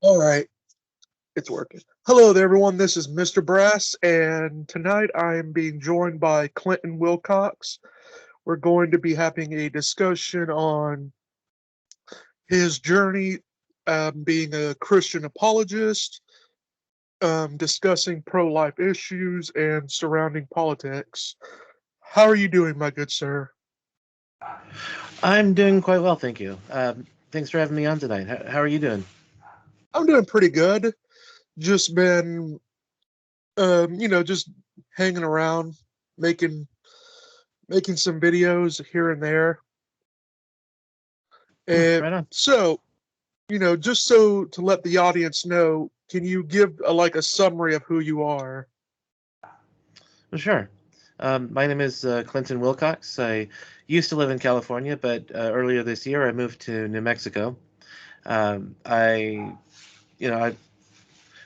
All right, it's working. Hello there, everyone. This is Mr. Brass, and tonight I am being joined by Clinton Wilcox. We're going to be having a discussion on his journey being a Christian apologist, discussing pro life issues, and surrounding politics. How are you doing, my good sir? I'm doing quite well, thank you. Thanks for having me on tonight. How are you doing? I'm doing pretty good. Just been, just hanging around, making making some videos here and there. And Right on. so, just so to let the audience know, can you give like a summary of who you are? Well, sure. My name is Clinton Wilcox. I used to live in California, but earlier this year I moved to New Mexico. I, you know,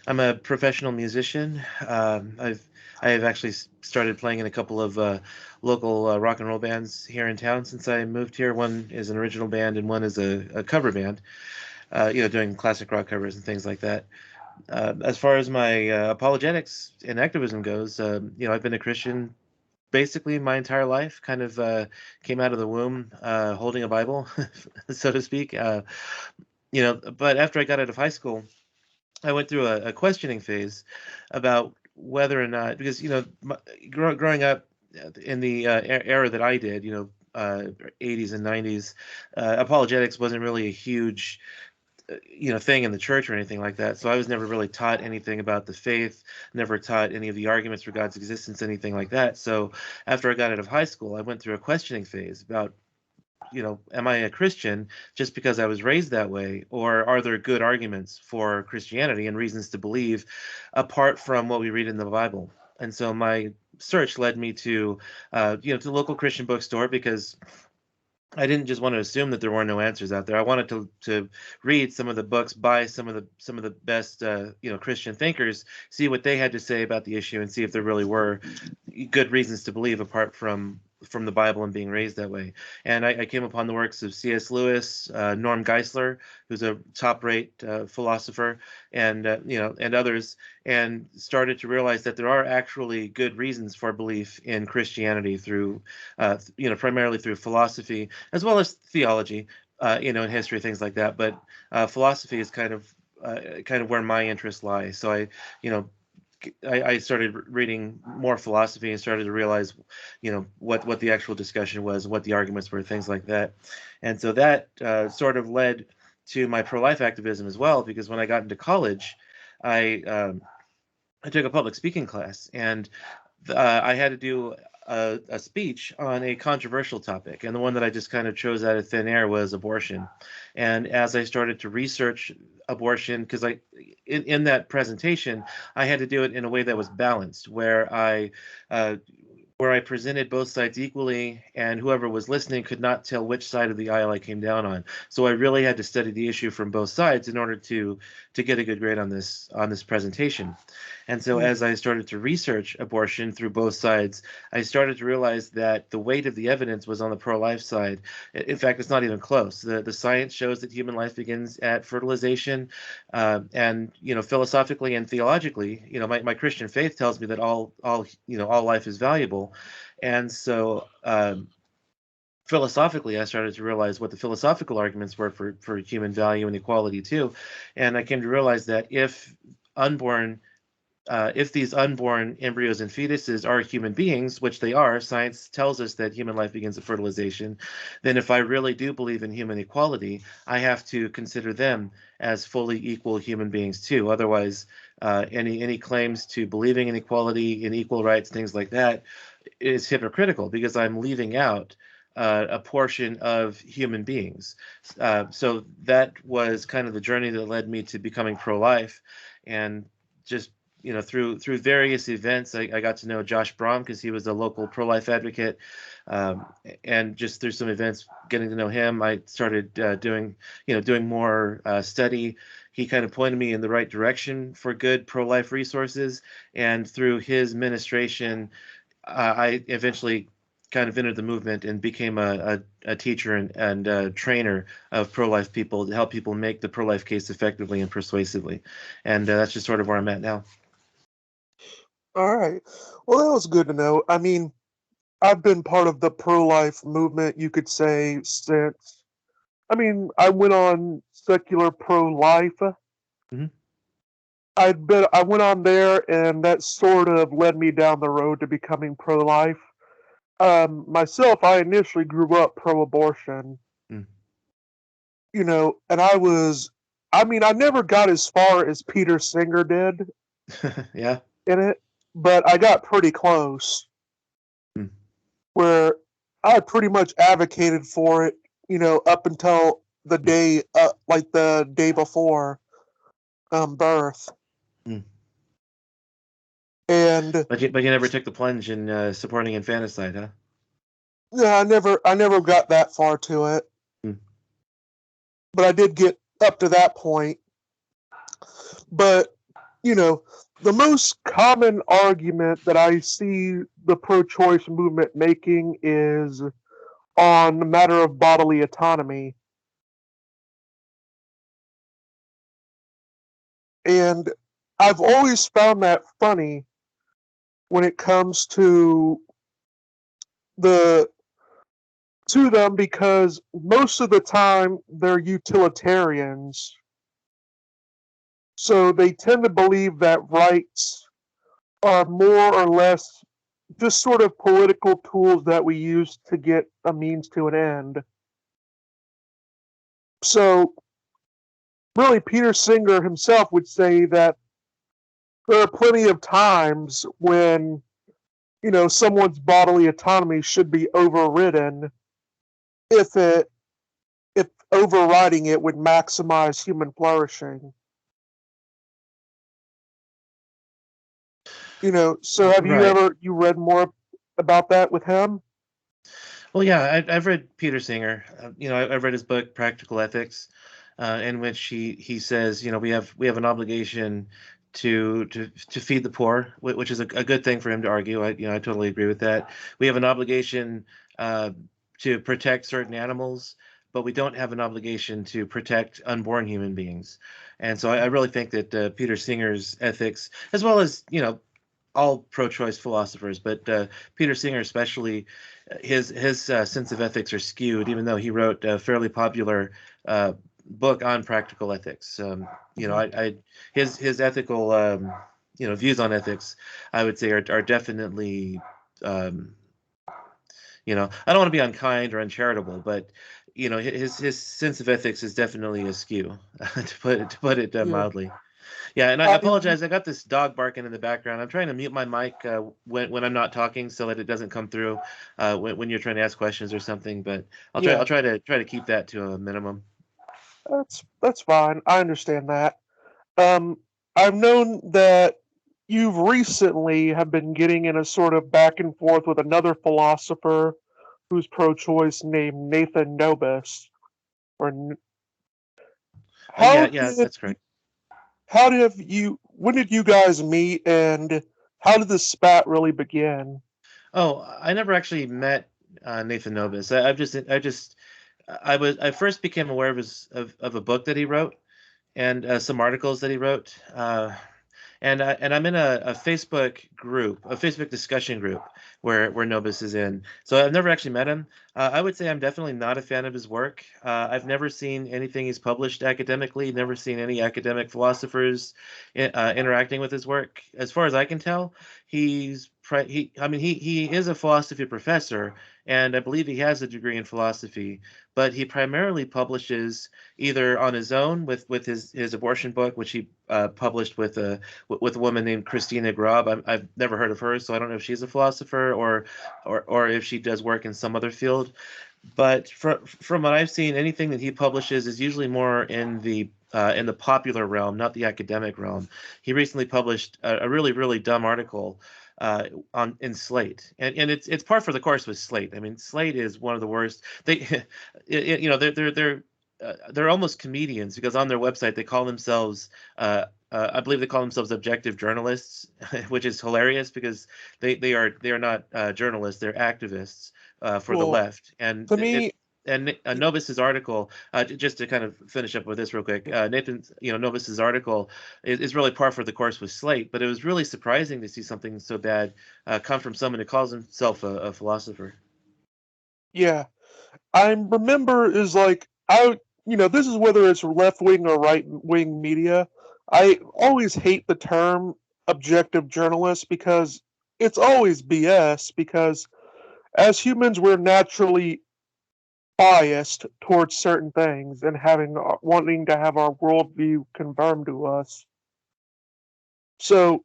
I'm a professional musician. I have actually started playing in a couple of local rock and roll bands here in town since I moved here. One is an original band and one is a cover band. Doing classic rock covers and things like that. As far as my apologetics and activism goes, I've been a Christian basically my entire life. Kind of came out of the womb holding a Bible, so to speak. But after I got out of high school, I went through a questioning phase about whether or not, because growing up in the era that I did, 80s and 90s, apologetics wasn't really a huge thing in the church or anything like that. So I was never really taught anything about the faith, never taught any of the arguments for God's existence, anything like that. So after I got out of high school, I went through a questioning phase about, am I a Christian just because I was raised that way, or are there good arguments for Christianity and reasons to believe apart from what we read in the Bible? And so my search led me to the local Christian bookstore because I didn't just want to assume that there were no answers out there. I wanted to read some of the books by some of the best Christian thinkers, see what they had to say about the issue, and see if there really were good reasons to believe apart from the Bible and being raised that way. And I came upon the works of C.S. Lewis, Norm Geisler, who's a top-rate philosopher, and others, and started to realize that there are actually good reasons for belief in Christianity through, primarily through philosophy as well as theology, and history, things like that. But philosophy is kind of where my interests lie. So you know, I started reading more philosophy and started to realize, what the actual discussion was, what the arguments were, things like that. And so that sort of led to my pro-life activism as well, because when I got into college, I um, I took a public speaking class, and I had to do a speech on a controversial topic, and the one that I just kind of chose out of thin air was abortion. And as I started to research abortion, because in that presentation, I had to do it in a way that was balanced, uh, where I presented both sides equally, and whoever was listening could not tell which side of the aisle I came down on. So I really had to study the issue from both sides in order to get a good grade on this presentation. And so Hmm. as I started to research abortion through both sides, I started to realize that the weight of the evidence was on the pro-life side. In fact, it's not even close. The science shows that human life begins at fertilization, and philosophically and theologically, my Christian faith tells me that all life is valuable, and so. Philosophically, I started to realize what the philosophical arguments were for human value and equality too, and I came to realize that unborn if these unborn embryos and fetuses are human beings, which they are, science tells us that human life begins at fertilization, then if I really do believe in human equality, I have to consider them as fully equal human beings too. Otherwise, any claims to believing in equality, in equal rights, things like that, is hypocritical because I'm leaving out a portion of human beings. So that was kind of the journey that led me to becoming pro-life, and just through various events, I got to know Josh Brom because he was a local pro-life advocate, um, and just through some events, getting to know him, I started doing more study. He kind of pointed me in the right direction for good pro-life resources, and through his ministration, I eventually kind of entered the movement and became a teacher and a trainer of pro-life people to help people make the pro-life case effectively and persuasively. And that's just sort of where I'm at now. All right. Well, that was good to know. I mean, I've been part of the pro-life movement, you could say, since, I mean, I went on secular pro-life. Mm-hmm. I went on there, and that sort of led me down the road to becoming pro-life. Myself, I initially grew up pro-abortion, Mm. and I mean, I never got as far as Peter Singer did Yeah. in it, but I got pretty close, Mm. where I pretty much advocated for it, up until the day, like the day before birth. Mm. And But you never took the plunge in supporting infanticide, huh? yeah, I never got that far to it, Mm. but I did get up to that point. But the most common argument that I see the pro-choice movement making is on the matter of bodily autonomy. And I've always found that funny when it comes the to them, because most of the time they're utilitarians. So they tend to believe that rights are more or less just sort of political tools that we use to get a means to an end. So really, Peter Singer himself would say that there are plenty of times when someone's bodily autonomy should be overridden if if overriding it would maximize human flourishing. So have Right. you read more about that with him? Well, yeah, I've read Peter Singer. I've read his book Practical Ethics, in which he says, we have an obligation to feed the poor, which is a good thing for him to argue. I totally agree with that. We have an obligation uh, to protect certain animals, but we don't have an obligation to protect unborn human beings. And so I really think that Peter Singer's ethics, as well as all pro-choice philosophers, but Peter Singer especially, his sense of ethics are skewed, even though he wrote a fairly popular book on practical ethics. His ethical views on ethics, I would say, are definitely I don't want to be unkind or uncharitable, but his sense of ethics is definitely askew, to put it Yeah. mildly. Yeah, and I I, apologize. I got this dog barking in the background. I'm trying to mute my mic when I'm not talking so that it doesn't come through when you're trying to ask questions or something. But I'll try. yeah, I'll try to keep that to a minimum. that's fine. I understand that. Um, I've known that you've recently have been getting in a sort of back and forth with another philosopher who's pro-choice named Nathan Nobis. Or Yeah, how yeah, did that's correct. when did you guys meet, and how did this spat really begin? Oh, I never actually met Nathan Nobis. I first became aware of a book that he wrote and some articles that he wrote. And I'm in a Facebook group, a Facebook discussion group where Nobis is in. So I've never actually met him. I would say I'm definitely not a fan of his work. I've never seen anything he's published academically. Never seen any academic philosophers interacting with his work. As far as I can tell, he is a philosophy professor, and I believe he has a degree in philosophy. But he primarily publishes either on his own with his abortion book, which he published with a woman named Christina Grob. I've never heard of her, so I don't know if she's a philosopher or if she does work in some other field. But from what I've seen, anything that he publishes is usually more in the popular realm, not the academic realm. He recently published a really really dumb article on in Slate, and it's par for the course with Slate. I mean, Slate is one of the worst. They're almost comedians because on their website they call themselves I believe they call themselves objective journalists, which is hilarious because they are not journalists; they're activists for the Well, left. And to me, Nobis's article, just to kind of finish up with this real quick, Nobis's article is really par for the course with Slate, but it was really surprising to see something so bad come from someone who calls himself a philosopher. yeah, I remember is like this is whether it's left wing or right wing media. I always hate the term objective journalist because it's always BS. Because as humans, we're naturally biased towards certain things and wanting to have our worldview confirmed to us. So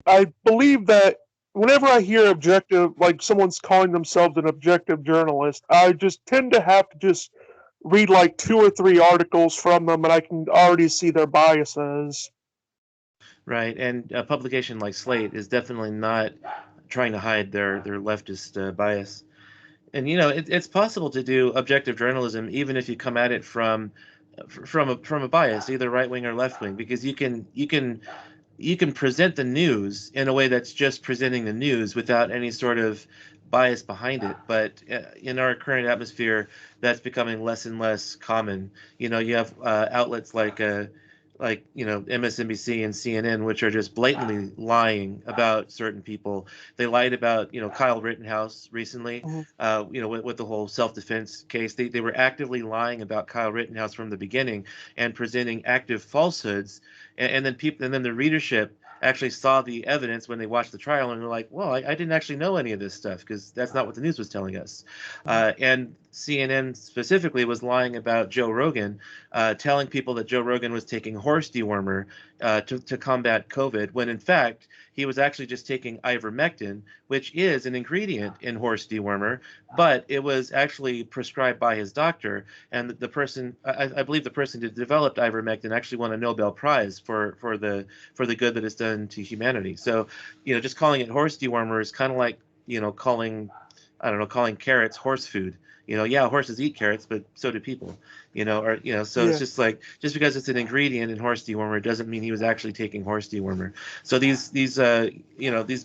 I believe that whenever I hear objective, like someone's calling themselves an objective journalist, I just tend to have to just read like 2 or 3 articles from them, and I can already see their biases. Right, and a publication like Slate is definitely not trying to hide their leftist bias. And it's possible to do objective journalism even if you come at it from a bias, either right wing or left wing, because you can present the news in a way that's just presenting the news without any sort of bias behind it. But in our current atmosphere, that's becoming less and less common. You have outlets like MSNBC and CNN, which are just blatantly lying about certain people. They lied about Kyle Rittenhouse recently. Mhm. With the whole self-defense case, they were actively lying about Kyle Rittenhouse from the beginning and presenting active falsehoods, and then the readership actually saw the evidence when they watched the trial and were like, well, I didn't actually know any of this stuff because that's not what the news was telling us. And CNN specifically was lying about Joe Rogan, telling people that Joe Rogan was taking horse dewormer to combat COVID, when in fact he was actually just taking ivermectin, which is an ingredient in horse dewormer, but it was actually prescribed by his doctor. And the person, I believe the person who developed ivermectin actually won a Nobel Prize for the good that it's done to humanity. So, just calling it horse dewormer is kind of like, calling, I don't know, calling carrots horse food. Yeah, horses eat carrots, but so do people. So it's Yeah. just like, just because it's an ingredient in horse dewormer doesn't mean he was actually taking horse dewormer. So these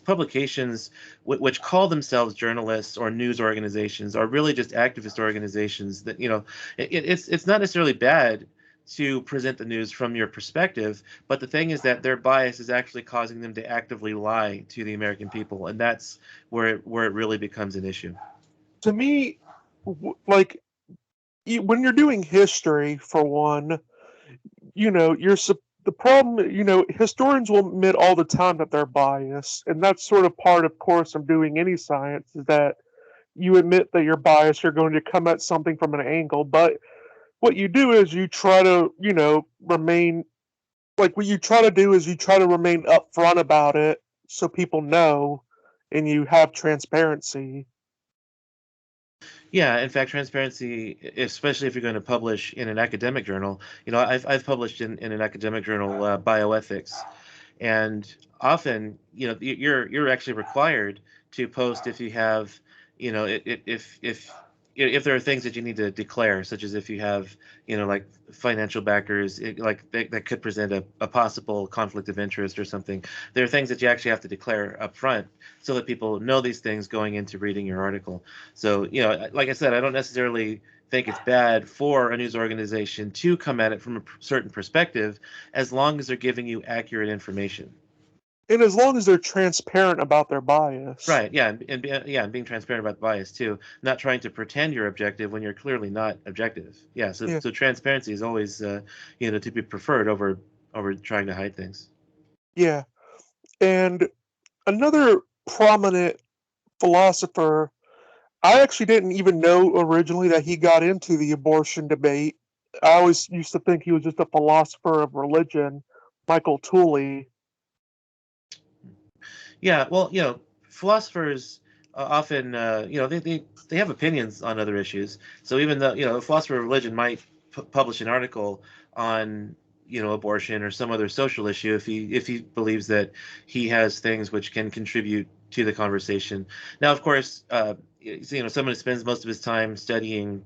publications, which call themselves journalists or news organizations, are really just activist organizations that, it's not necessarily bad to present the news from your perspective, but the thing is that their bias is actually causing them to actively lie to the American people, and that's where it really becomes an issue. To me, like when you're doing history, for one, the problem. Historians will admit all the time that they're biased, and that's sort of part, of course, of doing any science is that you admit that you're biased. You're going to come at something from an angle, but what you do is you try to, remain like what you try to do is you try to remain upfront about it so people know and you have transparency. Yeah, in fact, transparency, especially if you're going to publish in an academic journal. I've published in an academic journal, bioethics, and often, you're actually required to post if you have, if there are things that you need to declare, such as if you have, like financial backers, like that could present a possible conflict of interest or something. There are things that you actually have to declare up front so that people know these things going into reading your article. So, like I said, I don't necessarily think it's bad for a news organization to come at it from a certain perspective, as long as they're giving you accurate information. And as long as they're transparent about their bias. Right. Yeah. And being transparent about the bias too, not trying to pretend you're objective when you're clearly not objective. Yeah. So, Yeah. so transparency is always, to be preferred over trying to hide things. Yeah. And another prominent philosopher, I actually didn't even know originally that he got into the abortion debate. I always used to think he was just a philosopher of religion, Michael Tooley. Yeah. Well, philosophers often, they have opinions on other issues. So even though, a philosopher of religion might publish an article on, abortion or some other social issue if he believes that he has things which can contribute to the conversation. Now, of course, someone who spends most of his time studying,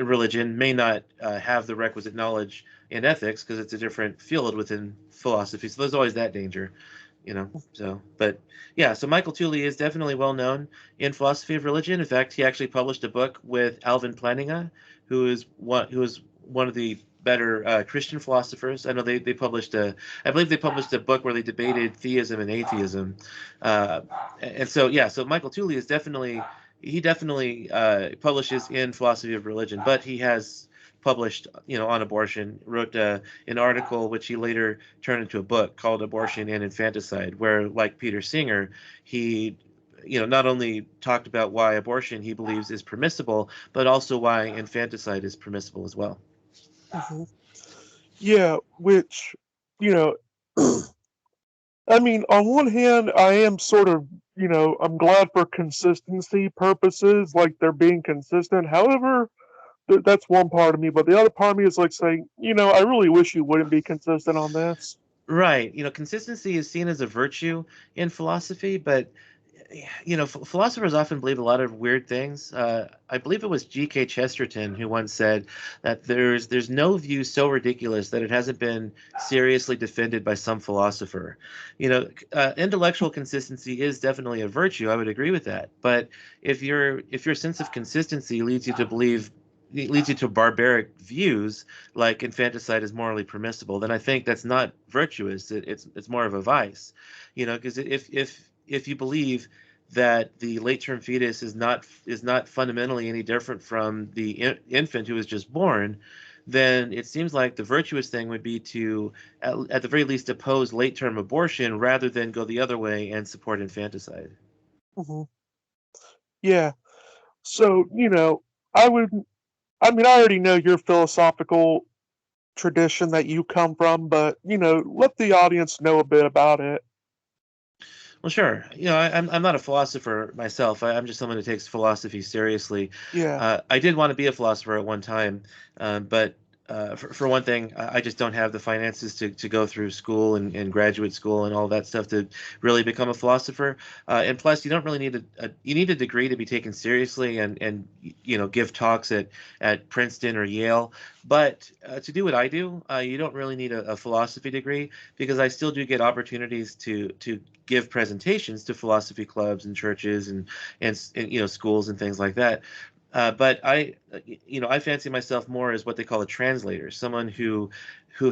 religion may not have the requisite knowledge in ethics because it's a different field within philosophy. So there's always that danger, you know. So, but yeah, so Michael Tooley is definitely well known in philosophy of religion. In fact, he actually published a book with Alvin Plantinga, who is one of the better Christian philosophers. I know they published I believe they published a book where they debated theism and atheism, uh, and so yeah, so Michael Tooley is definitely publishes in philosophy of religion, but he has published, on abortion, wrote an article which he later turned into a book called Abortion and Infanticide, where, like Peter Singer, he not only talked about why abortion he believes is permissible, but also why infanticide is permissible as well. Mhm. Yeah, which, you know, I mean, on one hand, I am sort of, I'm glad for consistency purposes, like they're being consistent. However, that's one part of me, but the other part of me is like saying, I really wish you wouldn't be consistent on this. Right. Consistency is seen as a virtue in philosophy, but philosophers often believe a lot of weird things. I believe it was G.K. Chesterton who once said that there's no view so ridiculous that it hasn't been seriously defended by some philosopher. Intellectual consistency is definitely a virtue. I would agree with that. But if your sense of consistency leads you to believe it leads you to barbaric views like infanticide is morally permissible, then I think that's not virtuous. It's more of a vice, because if you believe that the late term fetus is not fundamentally any different from the infant who is just born, then it seems like the virtuous thing would be to at the very least oppose late term abortion rather than go the other way and support infanticide. Hmm. Yeah. So, I would, I mean, I already know your philosophical tradition that you come from, but, let the audience know a bit about it. Well, sure. I'm not a philosopher myself. I'm just someone who takes philosophy seriously. Yeah. I did want to be a philosopher at one time, but for one thing, I just don't have the finances to go through school and graduate school and all that stuff to really become a philosopher. And plus, you don't really need you need a degree to be taken seriously and give talks at Princeton or Yale. But to do what I do, you don't really need a philosophy degree because I still do get opportunities to give presentations to philosophy clubs and churches and schools and things like that. But I fancy myself more as what they call a translator, someone who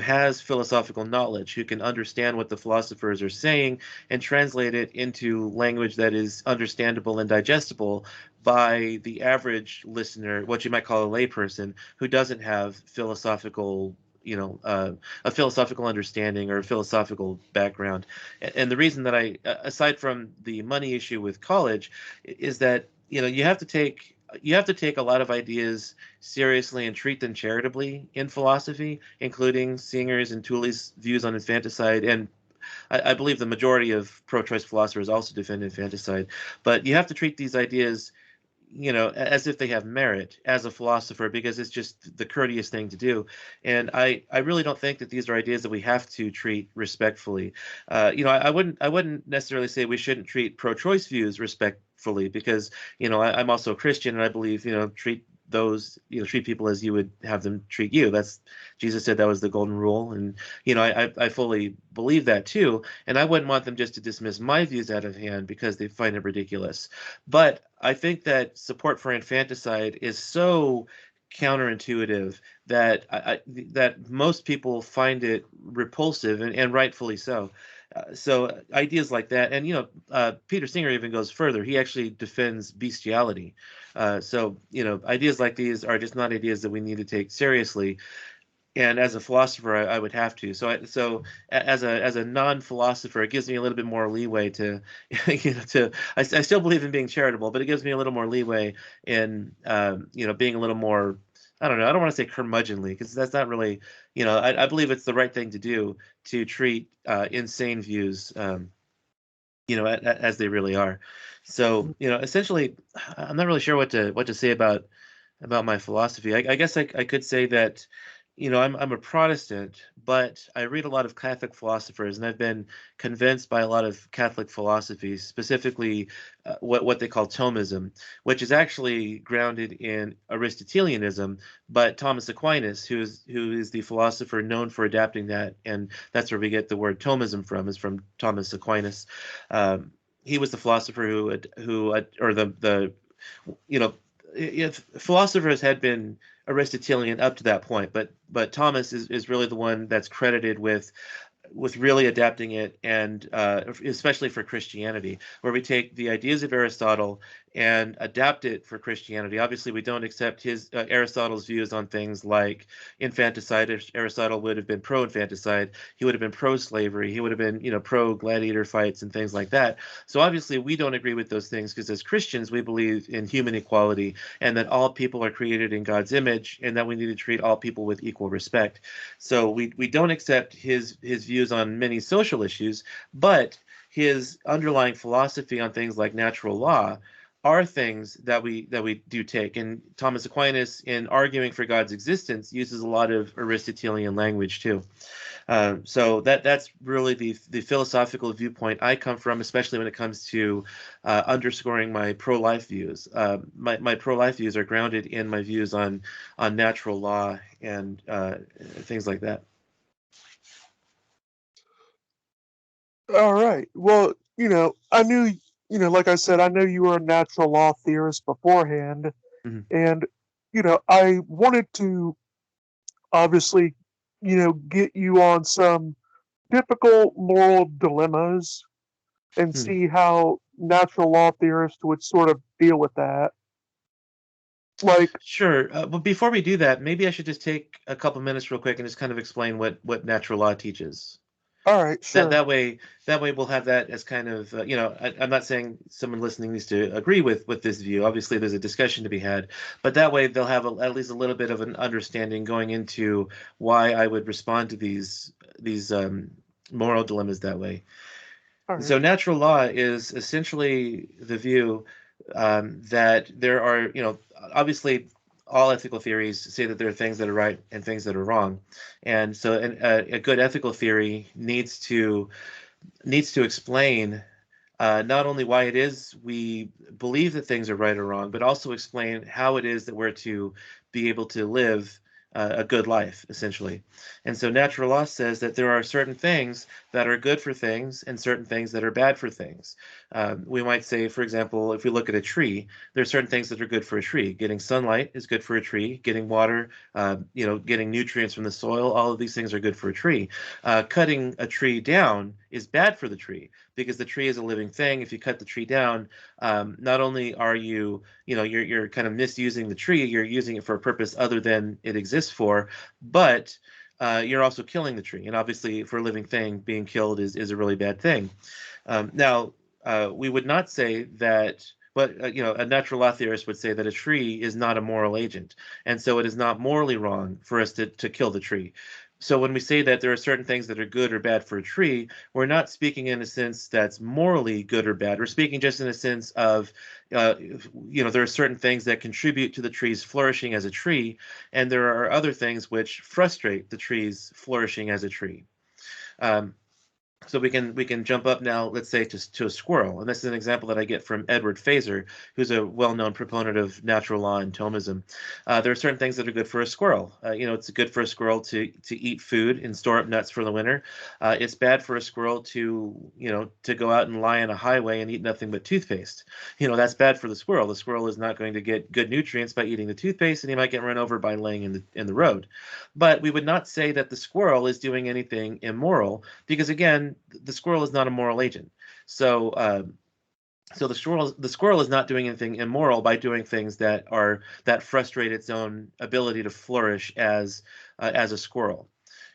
has philosophical knowledge, who can understand what the philosophers are saying and translate it into language that is understandable and digestible by the average listener, what you might call a layperson, who doesn't have a philosophical understanding or a philosophical background. And the reason that aside from the money issue with college, is that you have to take a lot of ideas seriously and treat them charitably in philosophy, including Singer's and Tooley's views on infanticide. And I believe the majority of pro-choice philosophers also defend infanticide. But you have to treat these ideas as if they have merit as a philosopher, because it's just the courteous thing to do. And I really don't think that these are ideas that we have to treat respectfully. I wouldn't necessarily say we shouldn't treat pro-choice views respectfully, because I'm also a Christian and I believe treat people as you would have them treat you. That's Jesus said that was the golden rule, and I fully believe that too. And I wouldn't want them just to dismiss my views out of hand because they find it ridiculous. But I think that support for infanticide is so counterintuitive that that most people find it repulsive, and rightfully so. So ideas like that, and Peter Singer even goes further. He actually defends bestiality. So ideas like these are just not ideas that we need to take seriously. And as a philosopher, I would have to. As a non-philosopher, it gives me a little bit more leeway to, I still believe in being charitable, but it gives me a little more leeway in, being a little more, I don't know, I don't want to say curmudgeonly, because that's not really, I believe it's the right thing to do to treat insane views, as they really are. So, essentially, I'm not really sure what to say about my philosophy. I guess I could say that I'm a Protestant, but I read a lot of Catholic philosophers, and I've been convinced by a lot of Catholic philosophies, specifically what they call Thomism, which is actually grounded in Aristotelianism. But Thomas Aquinas, who is the philosopher known for adapting that, and that's where we get the word Thomism from, is from Thomas Aquinas. He was the philosopher who or the you know, if philosophers had been Aristotelian up to that point, but Thomas is really the one that's credited with really adapting it, and especially for Christianity, where we take the ideas of Aristotle and adapt it for Christianity. Obviously, we don't accept his Aristotle's views on things like infanticide. Aristotle would have been pro-infanticide. He would have been pro-slavery. He would have been, pro-gladiator fights and things like that. So obviously, we don't agree with those things because as Christians, we believe in human equality and that all people are created in God's image and that we need to treat all people with equal respect. So we don't accept his views on many social issues, but his underlying philosophy on things like natural law are things that we do take. And Thomas Aquinas, in arguing for God's existence, uses a lot of Aristotelian language too. So that's really the philosophical viewpoint I come from, especially when it comes to underscoring my pro-life views. My pro-life views are grounded in my views on natural law and things like that. All right. Well, I knew, like I said, I know you were a natural law theorist beforehand, Mhm. and I wanted to obviously, get you on some typical moral dilemmas and Hmm. see how natural law theorists would sort of deal with that. Like, Sure. But before we do that, maybe I should just take a couple minutes real quick and just kind of explain what natural law teaches. all right, That sure. that way that way we'll have that as kind of I'm not saying someone listening needs to agree with this view. Obviously, there's a discussion to be had, but that way they'll have at least a little bit of an understanding going into why I would respond to these moral dilemmas that way. All right. So natural law is essentially the view that there are, obviously all ethical theories say that there are things that are right and things that are wrong. And so a good ethical theory needs to explain not only why it is we believe that things are right or wrong, but also explain how it is that we're to be able to live a good life, essentially. And so natural law says that there are certain things that are good for things and certain things that are bad for things. We might say, for example, if we look at a tree, there are certain things that are good for a tree. Getting sunlight is good for a tree. Getting water, getting nutrients from the soil, all of these things are good for a tree. Cutting a tree down is bad for the tree because the tree is a living thing. If you cut the tree down, not only are you're kind of misusing the tree, you're using it for a purpose other than it exists for, but you're also killing the tree. And obviously, for a living thing, being killed is a really bad thing. Now, we would not say that. But a natural law theorist would say that a tree is not a moral agent, and so it is not morally wrong for us to kill the tree. So when we say that there are certain things that are good or bad for a tree, we're not speaking in a sense that's morally good or bad. We're speaking just in a sense of, there are certain things that contribute to the tree's flourishing as a tree, and there are other things which frustrate the tree's flourishing as a tree. Um, so we can jump up now, let's say, to a squirrel, and this is an example that I get from Edward Fazer, who's a well-known proponent of natural law and Thomism. There are certain things that are good for a squirrel. It's good for a squirrel to eat food and store up nuts for the winter. It's bad for a squirrel to go out and lie on a highway and eat nothing but toothpaste. That's bad for the squirrel. The squirrel is not going to get good nutrients by eating the toothpaste, and he might get run over by laying in the road. But we would not say that the squirrel is doing anything immoral because, again, the squirrel is not a moral agent. So the squirrel is not doing anything immoral by doing things that frustrate its own ability to flourish as a squirrel.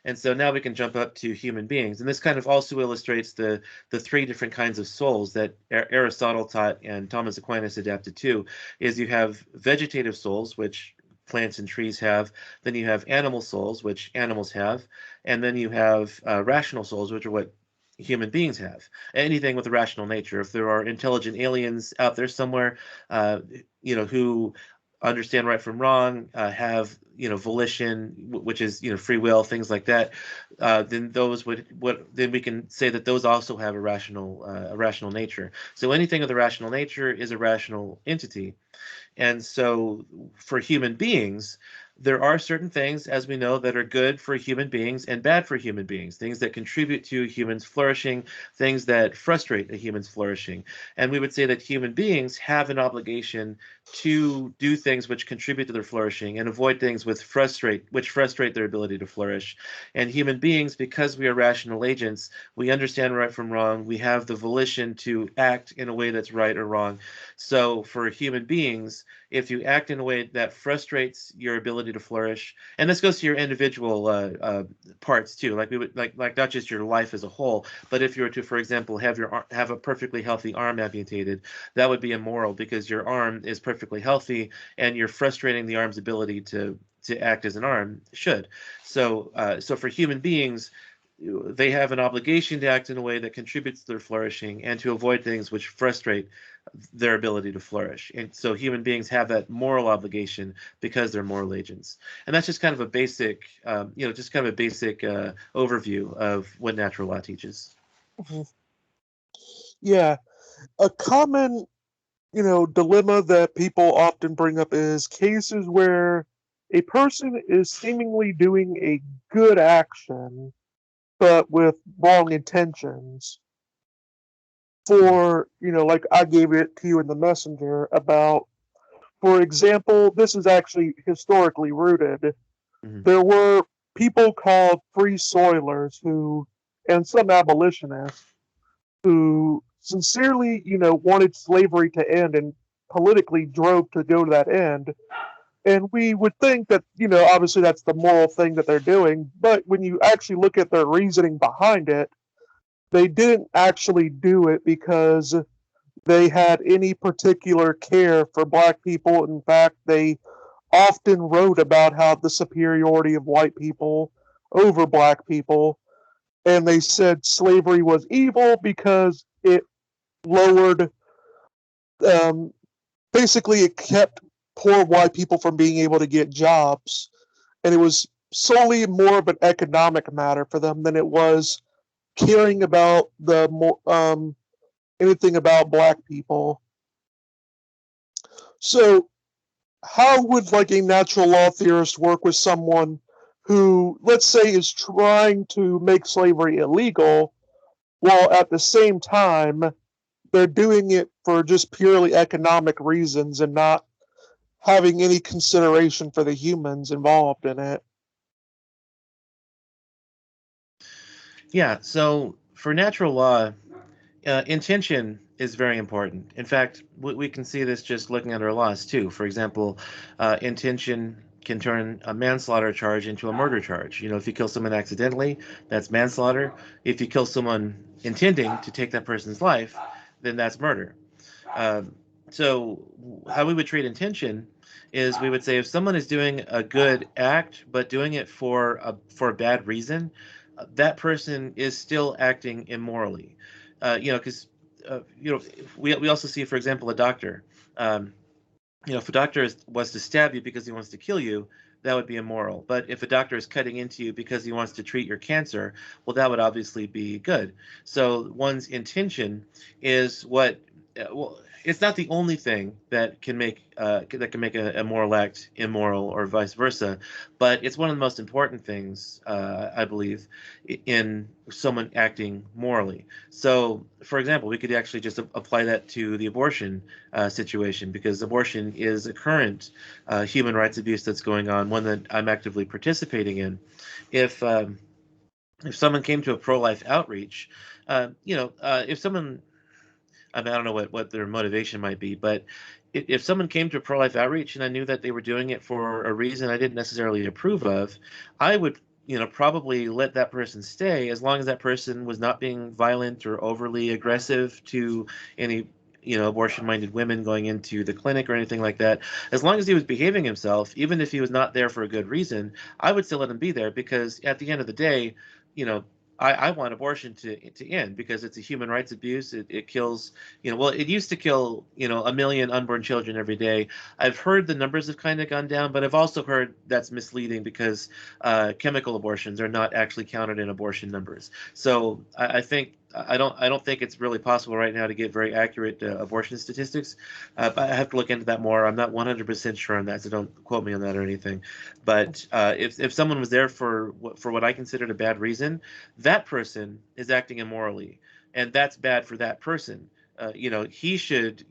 And so now we can jump up to human beings, and this kind of also illustrates the three different kinds of souls that Aristotle taught and Thomas Aquinas adapted to. Is you have vegetative souls, which plants and trees have, then you have animal souls, which animals have, and then you have rational souls, which are what human beings have. Anything with a rational nature. If there are intelligent aliens out there somewhere, who understand right from wrong, have volition, which is free will, things like that, then those then we can say that those also have a rational nature. So anything with a rational nature is a rational entity. And so for human beings, there are certain things, as we know, that are good for human beings and bad for human beings, things that contribute to humans flourishing, things that frustrate a human's flourishing. And we would say that human beings have an obligation to do things which contribute to their flourishing and avoid things which frustrate their ability to flourish. And human beings, because we are rational agents, we understand right from wrong. We have the volition to act in a way that's right or wrong. So for human beings, if you act in a way that frustrates your ability to flourish, and this goes to your individual parts too, like we would like not just your life as a whole, but if you were to, for example, have a perfectly healthy arm amputated, that would be immoral because your arm is perfectly healthy and you're frustrating the arm's ability to act as an arm should. So for human beings, they have an obligation to act in a way that contributes to their flourishing and to avoid things which frustrate their ability to flourish. And so human beings have that moral obligation because they're moral agents. And that's just kind of a basic, overview of what natural law teaches. Mhm. Yeah, a common, dilemma that people often bring up is cases where a person is seemingly doing a good action, but with wrong intentions. For, like I gave it to you in the messenger about, for example, this is actually historically rooted. Mm-hmm. There were people called free soilers who, and some abolitionists who sincerely, wanted slavery to end and politically drove to go to that end. And we would think that, obviously that's the moral thing that they're doing. But when you actually look at their reasoning behind it, they didn't actually do it because they had any particular care for black people. In fact, they often wrote about how the superiority of white people over black people. And they said slavery was evil because it lowered, um, basically, it kept poor white people from being able to get jobs. And it was solely more of an economic matter for them than it was caring about anything about black people. So how would like a natural law theorist work with someone who, let's say, is trying to make slavery illegal while at the same time they're doing it for just purely economic reasons and not having any consideration for the humans involved in it? Yeah, so for natural law, intention is very important. In fact, we can see this just looking at our laws too. For example, intention can turn a manslaughter charge into a murder charge. If you kill someone accidentally, that's manslaughter. If you kill someone intending to take that person's life, then that's murder. Um, so how we would treat intention is we would say if someone is doing a good act but doing it for a bad reason, that person is still acting immorally. Because we also see, for example, a doctor. Um, if a doctor was to stab you because he wants to kill you, that would be immoral. But if a doctor is cutting into you because he wants to treat your cancer, well, that would obviously be good. So one's intention is well, it's not the only thing that can make a moral act immoral or vice versa, but it's one of the most important things, I believe, in someone acting morally. So, for example, we could actually just apply that to the abortion situation, because abortion is a current human rights abuse that's going on, one that I'm actively participating in. If if someone came to a pro-life outreach, if someone, I mean, I don't know what their motivation might be, but if someone came to a pro-life outreach and I knew that they were doing it for a reason I didn't necessarily approve of, I would, probably let that person stay as long as that person was not being violent or overly aggressive to any, abortion-minded women going into the clinic or anything like that. As long as he was behaving himself, even if he was not there for a good reason, I would still let him be there because at the end of the day, you know, I want abortion to end because it's a human rights abuse. It kills, well, it used to kill, 1 million unborn children every day. I've heard the numbers have kind of gone down, but I've also heard that's misleading because chemical abortions are not actually counted in abortion numbers. So I think I don't think it's really possible right now to get very accurate abortion statistics. But I have to look into that more. I'm not 100% sure on that, so don't quote me on that or anything. But if someone was there for what I considered a bad reason, that person is acting immorally, and that's bad for that person. He should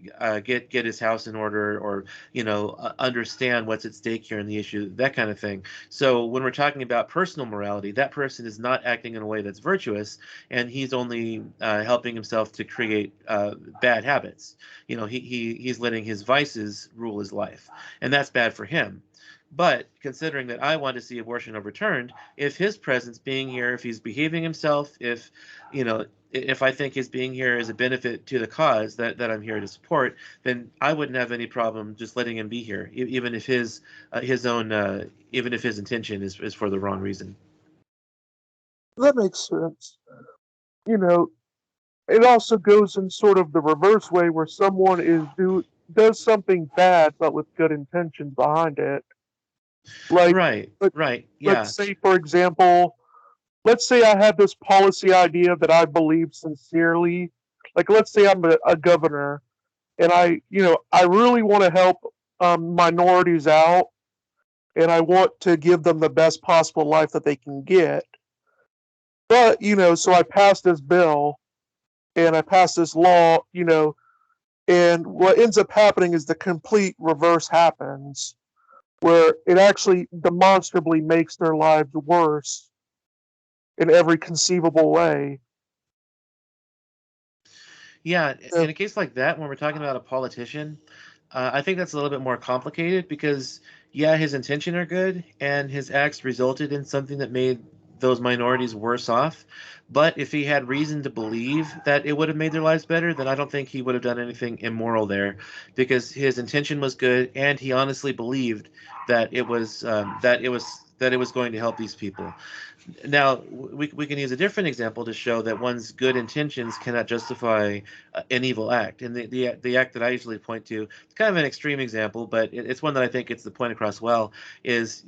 get his house in order, or understand what's at stake here in the issue, that kind of thing. So when we're talking about personal morality, that person is not acting in a way that's virtuous, and he's only helping himself to create bad habits. He's letting his vices rule his life, and that's bad for him. But considering that I want to see abortion overturned, if his presence being here, if he's behaving himself, you know, if I think his being here is a benefit to the cause that I'm here to support, then I wouldn't have any problem just letting him be here, even if his own even if his intention is for the wrong reason. That makes sense. You know, it also goes in sort of the reverse way where someone does something bad but with good intentions behind it. Like, Right, let, right, yeah, let's say, for example, let's say I had this policy idea that I believe sincerely. Like, let's say I'm a governor and I really want to help minorities out and I want to give them the best possible life that they can get. But, so I passed this bill and I passed this law, and what ends up happening is the complete reverse happens, where it actually demonstrably makes their lives worse in every conceivable way. yeah. So, In a case like that, when we're talking about a politician, I think that's a little bit more complicated because, yeah, his intention are good and his acts resulted in something that made those minorities worse off. But if he had reason to believe that it would have made their lives better, then I don't think he would have done anything immoral there, because his intention was good and he honestly believed that it was going to help these people. Now, we can use a different example to show that one's good intentions cannot justify an evil act. And the act that I usually point to, it's kind of an extreme example, but it's one that I think gets the point across well. Is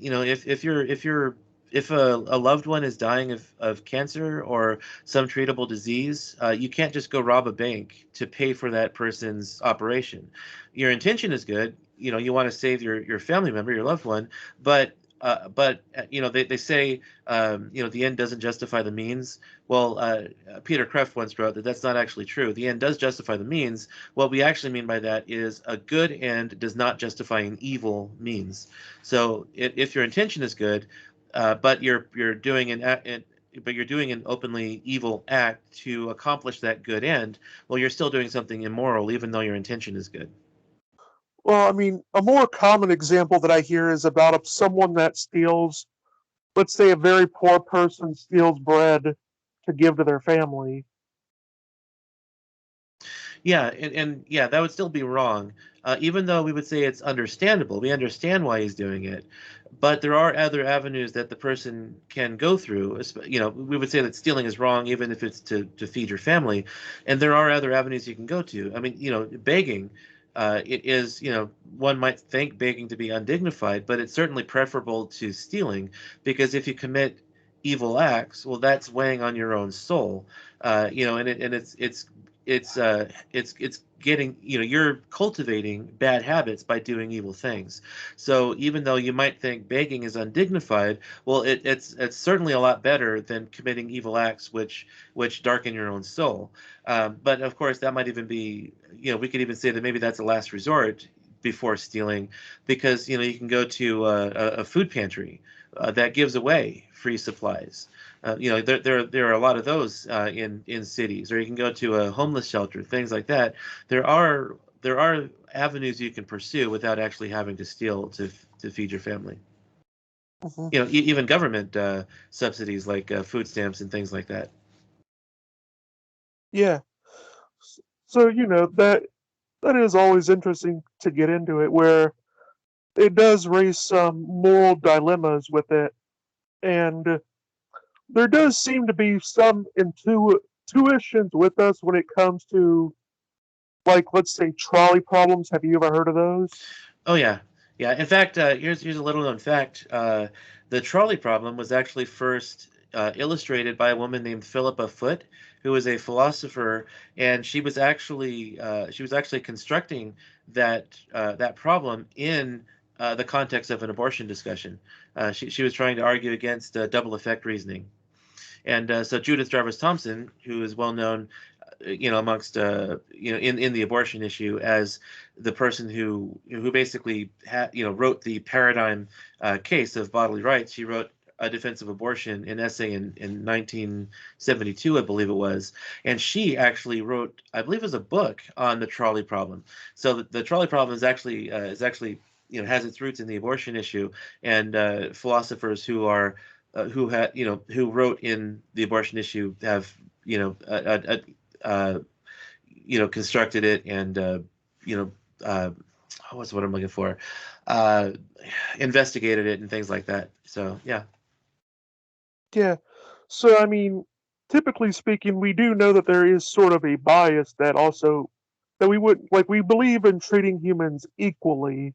if a loved one is dying of cancer or some treatable disease, you can't just go rob a bank to pay for that person's operation. Your intention is good. You want to save your family member, your loved one, but they say the end doesn't justify the means. Well, Peter Kreeft once wrote that that's not actually true. The end does justify the means. What we actually mean by that is a good end does not justify an evil means. So if your intention is good, but you're doing an openly evil act to accomplish that good end, well, you're still doing something immoral, even though your intention is good. well, I mean, a more common example that I hear is about someone that steals, let's say a very poor person steals bread to give to their family. Yeah, and yeah, that would still be wrong, even though we would say it's understandable. We understand why he's doing it, but there are other avenues that the person can go through. We would say that stealing is wrong, even if it's to feed your family, and there are other avenues you can go to. I mean, begging, it is, one might think begging to be undignified, but it's certainly preferable to stealing, because if you commit evil acts, well, that's weighing on your own soul, and it's getting, you're cultivating bad habits by doing evil things. So even though you might think begging is undignified, well, it's certainly a lot better than committing evil acts which darken your own soul. But of course, that might even be, we could even say that maybe that's a last resort before stealing, because you can go to a food pantry that gives away free supplies. There are a lot of those in cities, or you can go to a homeless shelter, things like that. There are avenues you can pursue without actually having to steal to feed your family. Mhm. Even government subsidies like food stamps and things like that. Yeah. So, that is always interesting to get into it, where it does raise some moral dilemmas with it. And there does seem to be some intuitions with us when it comes to, like, let's say, trolley problems. Have you ever heard of those? Oh yeah, yeah. In fact, here's a little known fact. The trolley problem was actually first illustrated by a woman named Philippa Foot, who was a philosopher, and she was actually constructing that problem in the context of an abortion discussion. She was trying to argue against double effect reasoning. And so Judith Jarvis Thompson, who is well known, amongst in the abortion issue as the person who basically wrote the paradigm case of bodily rights. She wrote A Defense of Abortion, an essay in 1972, I believe it was, and she actually wrote, I believe, it was a book on the trolley problem. So the trolley problem is actually has its roots in the abortion issue, and philosophers who wrote in the abortion issue have constructed it and you know what's what I'm looking for, uh, investigated it and things like that. So yeah. Yeah. So, I mean, typically speaking, we do know that there is sort of a bias that also that we would like we believe in treating humans equally,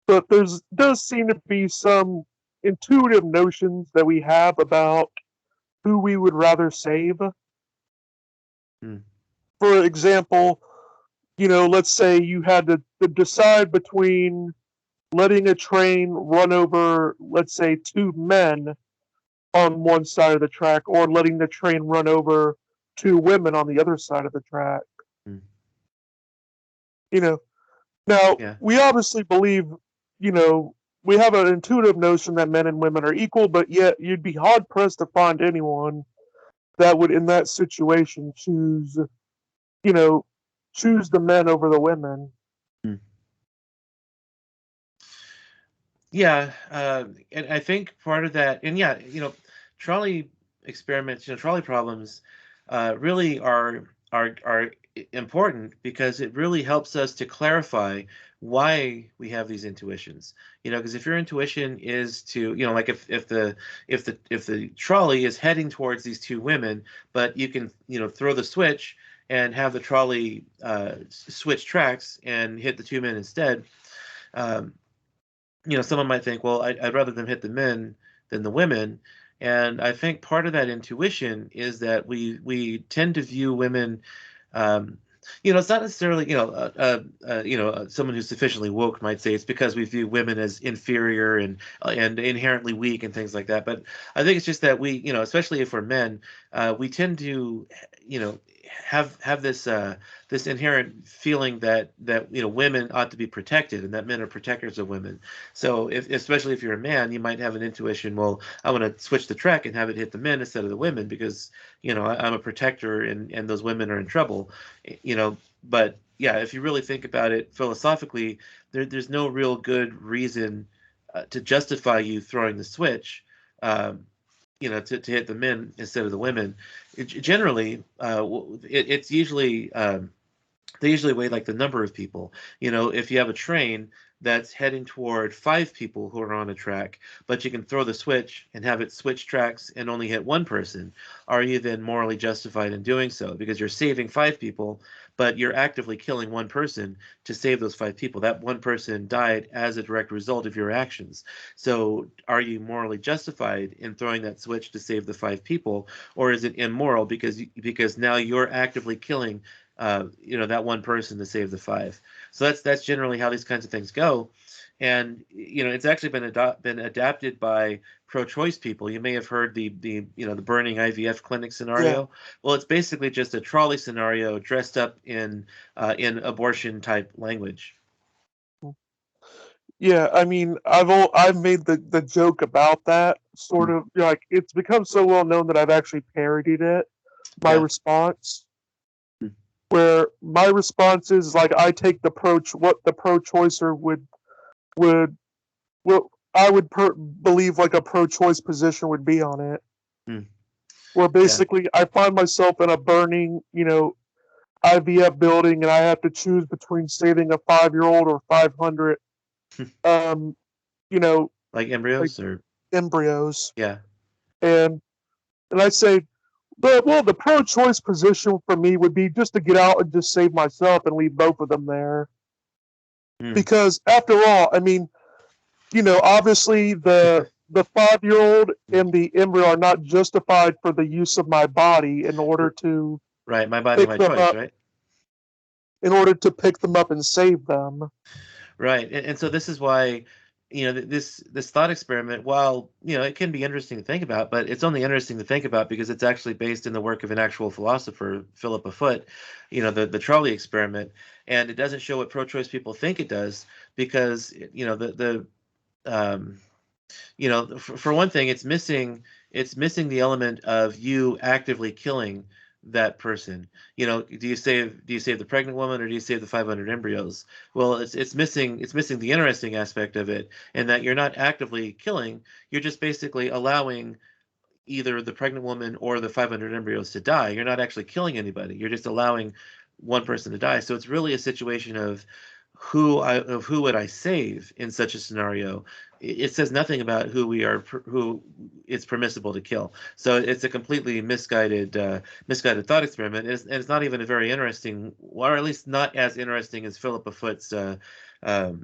but there's does seem to be some intuitive notions that we have about who we would rather save. Hmm. For example, let's say you had to decide between letting a train run over, let's say, two men on one side of the track or letting the train run over two women on the other side of the track. Hmm. You know, now Yeah. we obviously believe, you know, we have an intuitive notion that men and women are equal, but yet you'd be hard pressed to find anyone that would, in that situation, you know, choose the men over the women. Hmm. Yeah, and I think part of that, and yeah, trolley experiments, trolley problems, really are important because it really helps us to clarify why we have these intuitions. Because if your intuition is to, like if the trolley is heading towards these two women, but you can, throw the switch and have the trolley switch tracks and hit the two men instead. Um, Someone might think, well, I'd rather them hit the men than the women. And I think part of that intuition is that we tend to view women, um, it's not necessarily, someone who's sufficiently woke might say it's because we view women as inferior and inherently weak and things like that. But I think it's just that we, especially if we're men, we tend to, you know, have this inherent feeling that women ought to be protected and that men are protectors of women. So especially if you're a man, you might have an intuition, well, I want to switch the track and have it hit the men instead of the women because I'm a protector and those women are in trouble. But yeah, if you really think about it philosophically, there's no real good reason to justify you throwing the switch. Um, to hit the men instead of the women. Generally, it's usually they usually weigh like the number of people. If you have a train that's heading toward five people who are on a track, but you can throw the switch and have it switch tracks and only hit one person, are you then morally justified in doing so? Because you're saving five people, but you're actively killing one person to save those five people. That one person died as a direct result of your actions. So are you morally justified in throwing that switch to save the five people, or is it immoral because now you're actively killing that one person to save the five? So that's generally how these kinds of things go. And it's actually been adapted by pro-choice people. You may have heard the burning IVF clinic Yeah. scenario. Well, it's basically just a trolley scenario dressed up in abortion type language. Yeah, I mean, I've made the joke about that sort Mm. of like it's become so well known that I've actually parodied it. My Yeah. response, Mm. where my response is like I take what the pro-choicer would what I would believe like a pro-choice position would be on it. Mm. Where Yeah. basically I find myself in a burning, IVF building, and I have to choose between saving a 5-year-old or 500, um, you know, Like like embryos or embryos. yeah. And And I say, the pro-choice position for me would be just to get out and just save myself and leave both of them there. Because after all, I mean, obviously the 5-year-old and the embryo are not justified for the use of my body in order to Right, my body, pick my them choice, up, right? in order to pick them up and save them. Right, and so this is why, this thought experiment, while it can be interesting to think about, but it's only interesting to think about because it's actually based in the work of an actual philosopher, Philip Foot, the trolley experiment, and it doesn't show what pro-choice people think it does because um, for one thing, it's missing the element of you actively killing that person. Do you save the pregnant woman or do you save the 500 embryos? Well, it's missing the interesting aspect of it, in that you're not actively killing, you're just basically allowing either the pregnant woman or the 500 embryos to die. You're not actually killing anybody. You're just allowing one person to die. So it's really a situation of who would I save in such a scenario. It says nothing about who it's permissible to kill. So it's a completely misguided thought experiment. And it's not even a very interesting, or at least not as interesting as Philippa Foot's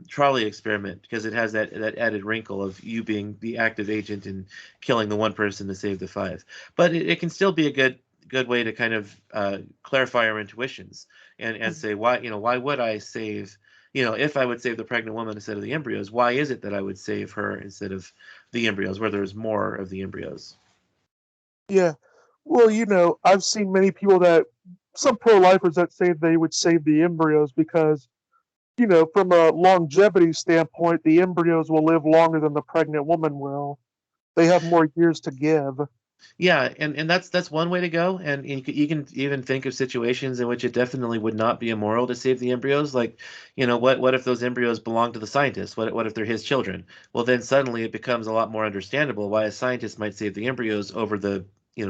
trolley experiment, because it has that added wrinkle of you being the active agent in killing the one person to save the five. But it can still be a good way to kind of clarify our intuitions and say, why would I save, if I would save the pregnant woman instead of the embryos, why is it that I would save her instead of the embryos, where there's more of the embryos? Yeah. Well, I've seen many people some pro-lifers that say they would save the embryos because, from a longevity standpoint, the embryos will live longer than the pregnant woman will. They have more years to give. Yeah, and that's one way to go. And you can even think of situations in which it definitely would not be immoral to save the embryos. Like, what if those embryos belong to the scientist? What if they're his children? Well, then suddenly it becomes a lot more understandable why a scientist might save the embryos over the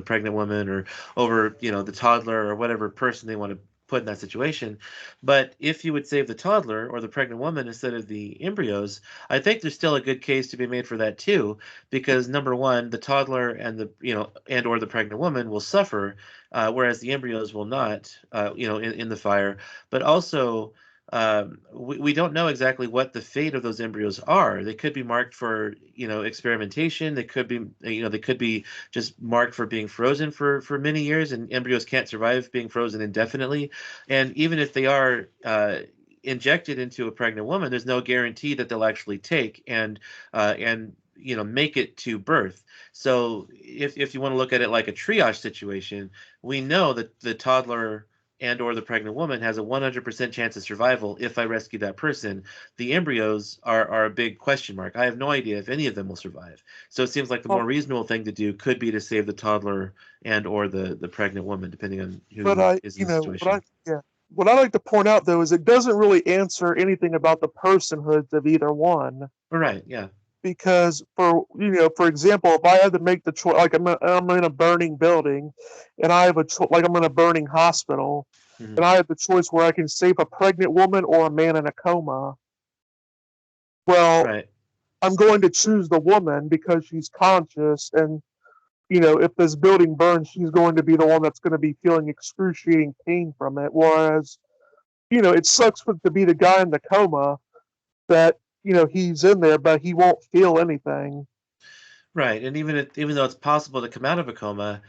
pregnant woman, or over the toddler, or whatever person they want to put in that situation. But if you would save the toddler or the pregnant woman instead of the embryos, I think there's still a good case to be made for that too, because number one, the toddler and or the pregnant woman will suffer, whereas the embryos will not, in the fire. But also, we don't know exactly what the fate of those embryos are. They could be marked for experimentation. They could be just marked for being frozen for many years, and embryos can't survive being frozen indefinitely. And even if they are injected into a pregnant woman, there's no guarantee that they'll actually take and make it to birth. So if you want to look at it like a triage situation, we know that the toddler and or the pregnant woman has a 100% chance of survival if I rescue that person. The embryos are a big question mark. I have no idea if any of them will survive. So it seems like the more Well, reasonable thing to do could be to save the toddler and or the pregnant woman, depending on but who is in the situation. what I like to point out though is it doesn't really answer anything about the personhoods of either one. All right, yeah. Because for example, if I had to make the choice, like I'm in a burning building, and I have like I'm in a burning hospital, Hmm. and I have the choice where I can save a pregnant woman or a man in a coma. Well, Right. I'm going to choose the woman because she's conscious, and if this building burns, she's going to be the one that's going to be feeling excruciating pain from it. Whereas, it sucks to be the guy in the coma that he's in there, but he won't feel anything. Right, and even though it's possible to come out of a coma,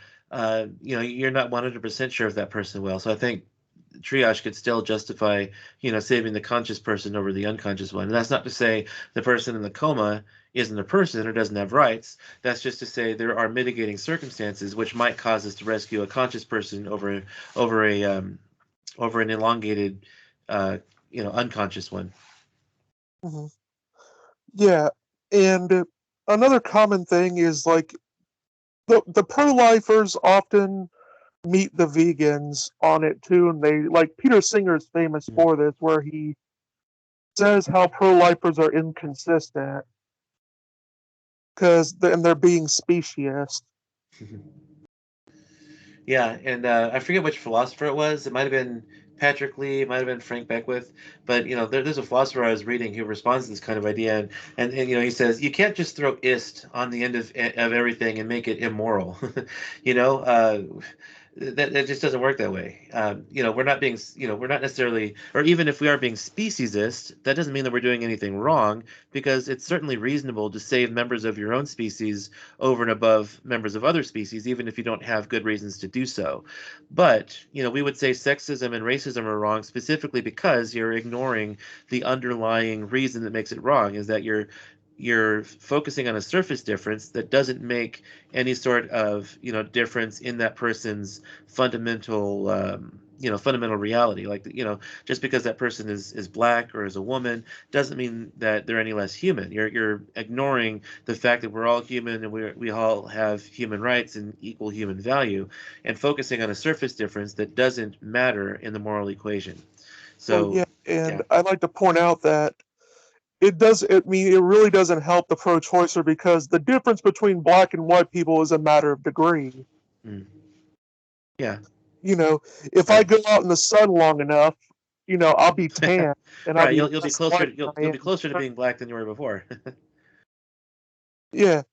you're not 100% sure if that person will. So I think triage could still justify, saving the conscious person over the unconscious one. And that's not to say the person in the coma isn't a person or doesn't have rights. That's just to say there are mitigating circumstances which might cause us to rescue a conscious person over a over an elongated, uh, unconscious one. Mhm. Yeah, and another common thing is like the pro-lifers often meet the vegans on it too, and they like Peter Singer is famous for this, where he says how pro-lifers are inconsistent and they're being speciest. Yeah, and I forget which philosopher it was. It might have been Patrick Lee, it might have been Frank Beckwith, but there's a philosopher I was reading who responds to this kind of idea, and he says you can't just throw "ist" on the end of everything and make it immoral. you know, uh, that just doesn't work that way. We're not being, we're not necessarily, or even if we are being speciesist, that doesn't mean that we're doing anything wrong, because it's certainly reasonable to save members of your own species over and above members of other species, even if you don't have good reasons to do so. But, we would say sexism and racism are wrong specifically because you're ignoring the underlying reason that makes it wrong, is that you're focusing on a surface difference that doesn't make any sort of difference in that person's fundamental reality. Like, just because that person is black or is a woman doesn't mean that they're any less human. You're ignoring the fact that we're all human and we all have human rights and equal human value, and focusing on a surface difference that doesn't matter in the moral equation. Well, So yeah, and yeah. I'd like to point out that it really doesn't help the pro-choicer because the difference between black and white people is a matter of degree. Mm. Yeah. You know, if I Right. go out in the sun long enough, I'll be tan and I'll Right. be You'll be less closer white to, than you'll I you'll be am. closer to being black than you were before. Yeah,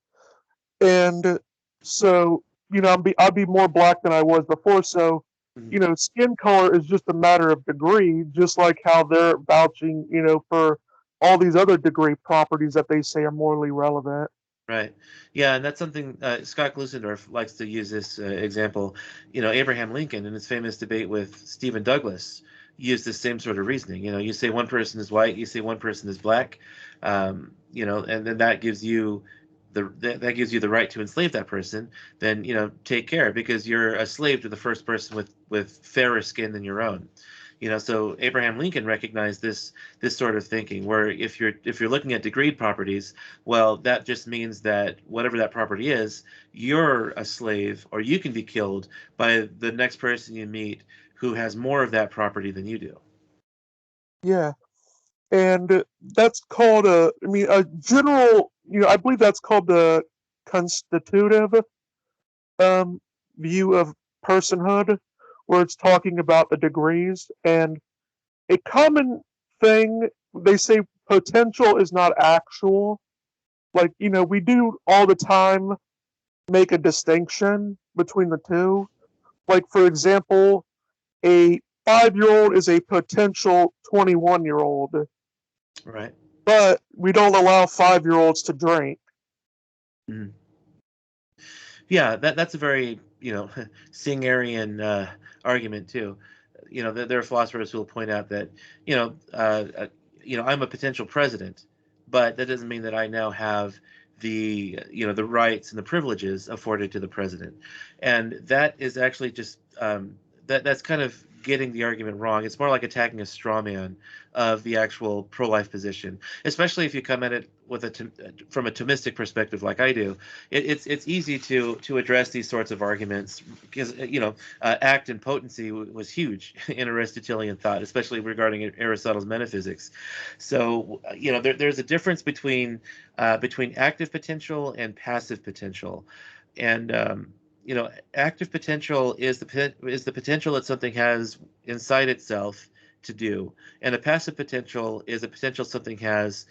and so I'll be more black than I was before. So, Mhm. skin color is just a matter of degree, just like how they're vouching, for all these other degree properties that they say are morally relevant. Right. Yeah, and that's something Scott Glusendorf likes to use this example. Abraham Lincoln in his famous debate with Stephen Douglas used the same sort of reasoning. You say one person is white, you say one person is black, and then that gives you the right to enslave that person. Then take care, because you're a slave to the first person with fairer skin than your own. So Abraham Lincoln recognized this sort of thinking, where if you're looking at degreed properties, well, that just means that whatever that property is, you're a slave, or you can be killed by the next person you meet who has more of that property than you do. Yeah, and that's called a general. I believe that's called the constitutive um, view of personhood, where it's talking about the degrees. And a common thing they say potential is not actual. Like, we do all the time make a distinction between the two. Like, for example, a 5-year old is a potential 21-year-old, Right. but we don't allow 5-year-olds to drink. Mhm. Yeah, that's a very Singerian argument too. There are philosophers who will point out that I'm a potential president, but that doesn't mean that I now have the rights and the privileges afforded to the president, and that is actually just that's kind of getting the argument wrong. It's more like attacking a straw man of the actual pro-life position, especially if you come at it from a Thomistic perspective, like I do. It's easy to address these sorts of arguments because act and potency was huge in Aristotelian thought, especially regarding Aristotle's metaphysics. So there's a difference between active potential and passive potential, and active potential is the potential that something has inside itself to do, and a passive potential is a potential something has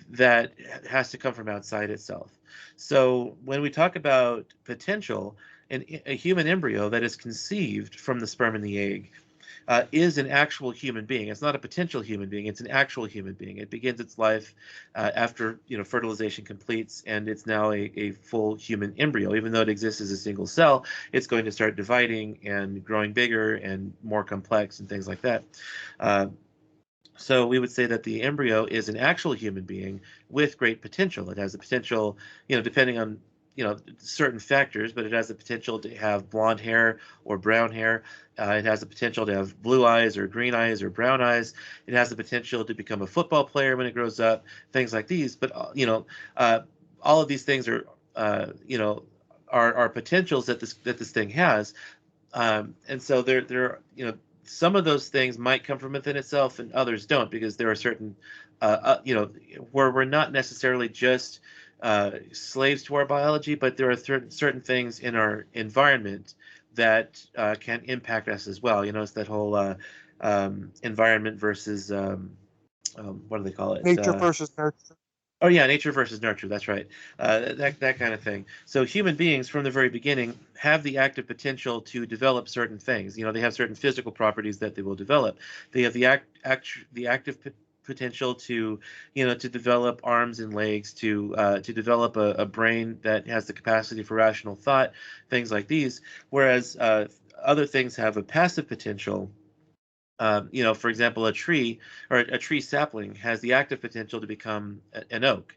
that has to come from outside itself. So when we talk about potential, a human embryo that is conceived from the sperm and the egg is an actual human being. It's not a potential human being. It's an actual human being. It begins its life after fertilization completes, and it's now a full human embryo. Even though it exists as a single cell, it's going to start dividing and growing bigger and more complex and things like that. Uh, so we would say that the embryo is an actual human being with great potential. It has the potential, depending on certain factors, but it has the potential to have blonde hair or brown hair. It has the potential to have blue eyes or green eyes or brown eyes. It has the potential to become a football player when it grows up. Things like these. But all of these things are potentials that this thing has. And so there some of those things might come from within itself and others don't, because there are certain where we're not necessarily just slaves to our biology, but there are certain things in our environment that can impact us as well. It's that whole environment versus what do they call it? Nature versus nurture. Oh yeah, nature versus nurture. That's right. That kind of thing. So human beings, from the very beginning, have the active potential to develop certain things. You know, they have certain physical properties that they will develop. They have the active potential to, you know, to develop arms and legs, to develop a brain that has the capacity for rational thought, things like these. Whereas other things have a passive potential. You know, for example, a tree or a tree sapling has the active potential to become an oak,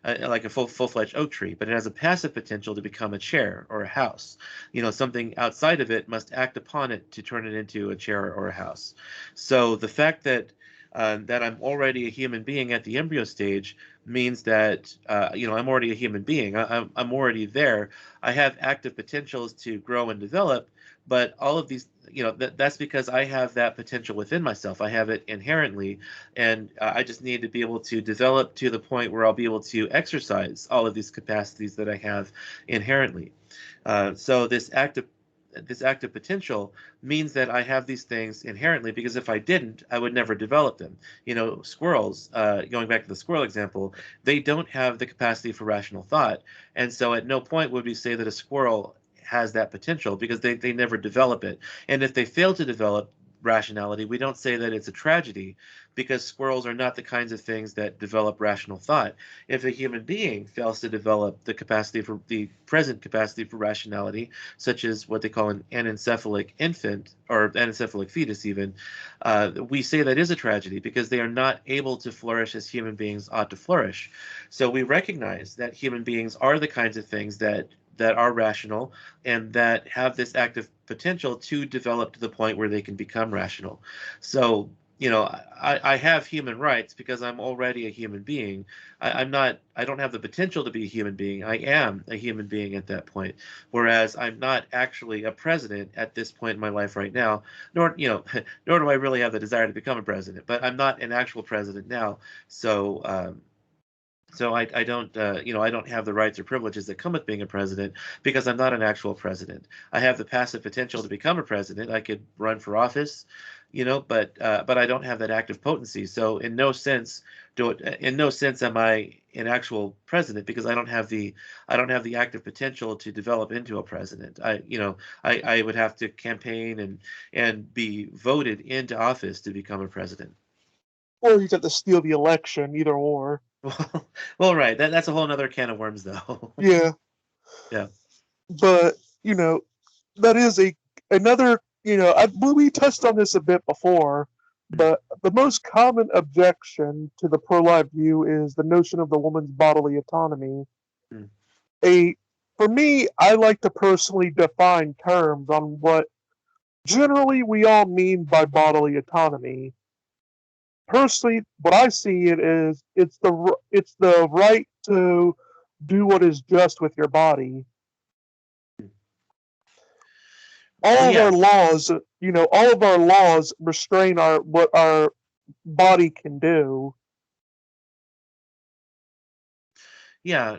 like a full-fledged oak tree, but it has a passive potential to become a chair or a house. You know, something outside of it must act upon it to turn it into a chair or a house. So the fact that that I'm already a human being at the embryo stage means that you know, I'm already a human being. I'm already there. I have active potentials to grow and develop, but all of these, you know, that's because I have that potential within myself. I have it inherently, and I just need to be able to develop to the point where I'll be able to exercise all of these capacities that I have inherently. So this active potential means that I have these things inherently, because if I didn't, I would never develop them. You know, squirrels, going back to the squirrel example, they don't have the capacity for rational thought. And so at no point would we say that a squirrel has that potential, because they never develop it. And if they fail to develop rationality, we don't say that it's a tragedy, because squirrels are not the kinds of things that develop rational thought. If a human being fails to develop the capacity for the present capacity for rationality, such as what they call an anencephalic infant or anencephalic fetus, even, we say that is a tragedy, because they are not able to flourish as human beings ought to flourish. So we recognize that human beings are the kinds of things that are rational and that have this active potential to develop to the point where they can become rational. So, you know, I have human rights because I'm already a human being. I don't have the potential to be a human being. I am a human being at that point. Whereas I'm not actually a president at this point in my life right now, nor, you know, nor do I really have the desire to become a president, but I'm not an actual president now. So, so I don't, you know, I don't have the rights or privileges that come with being a president, because I'm not an actual president. I have the passive potential to become a president. I could run for office, you know, but I don't have that active potency. So in no sense am I an actual president, because I don't have the active potential to develop into a president. You know, I would have to campaign and be voted into office to become a president. Or you have to steal the election, either or. Well, right. That's a whole other can of worms, though. Yeah, Yeah. but you know, that is another. We touched on this a bit before, Mm, but the most common objection to the pro-life view is the notion of the woman's bodily autonomy. mm. A For me, I like to personally define terms on what generally we all mean by bodily autonomy. Personally, what I see it is, it's the right to do what is just with your body. Well, All of yeah, our laws, all of our laws restrain our what our body can do. yeah,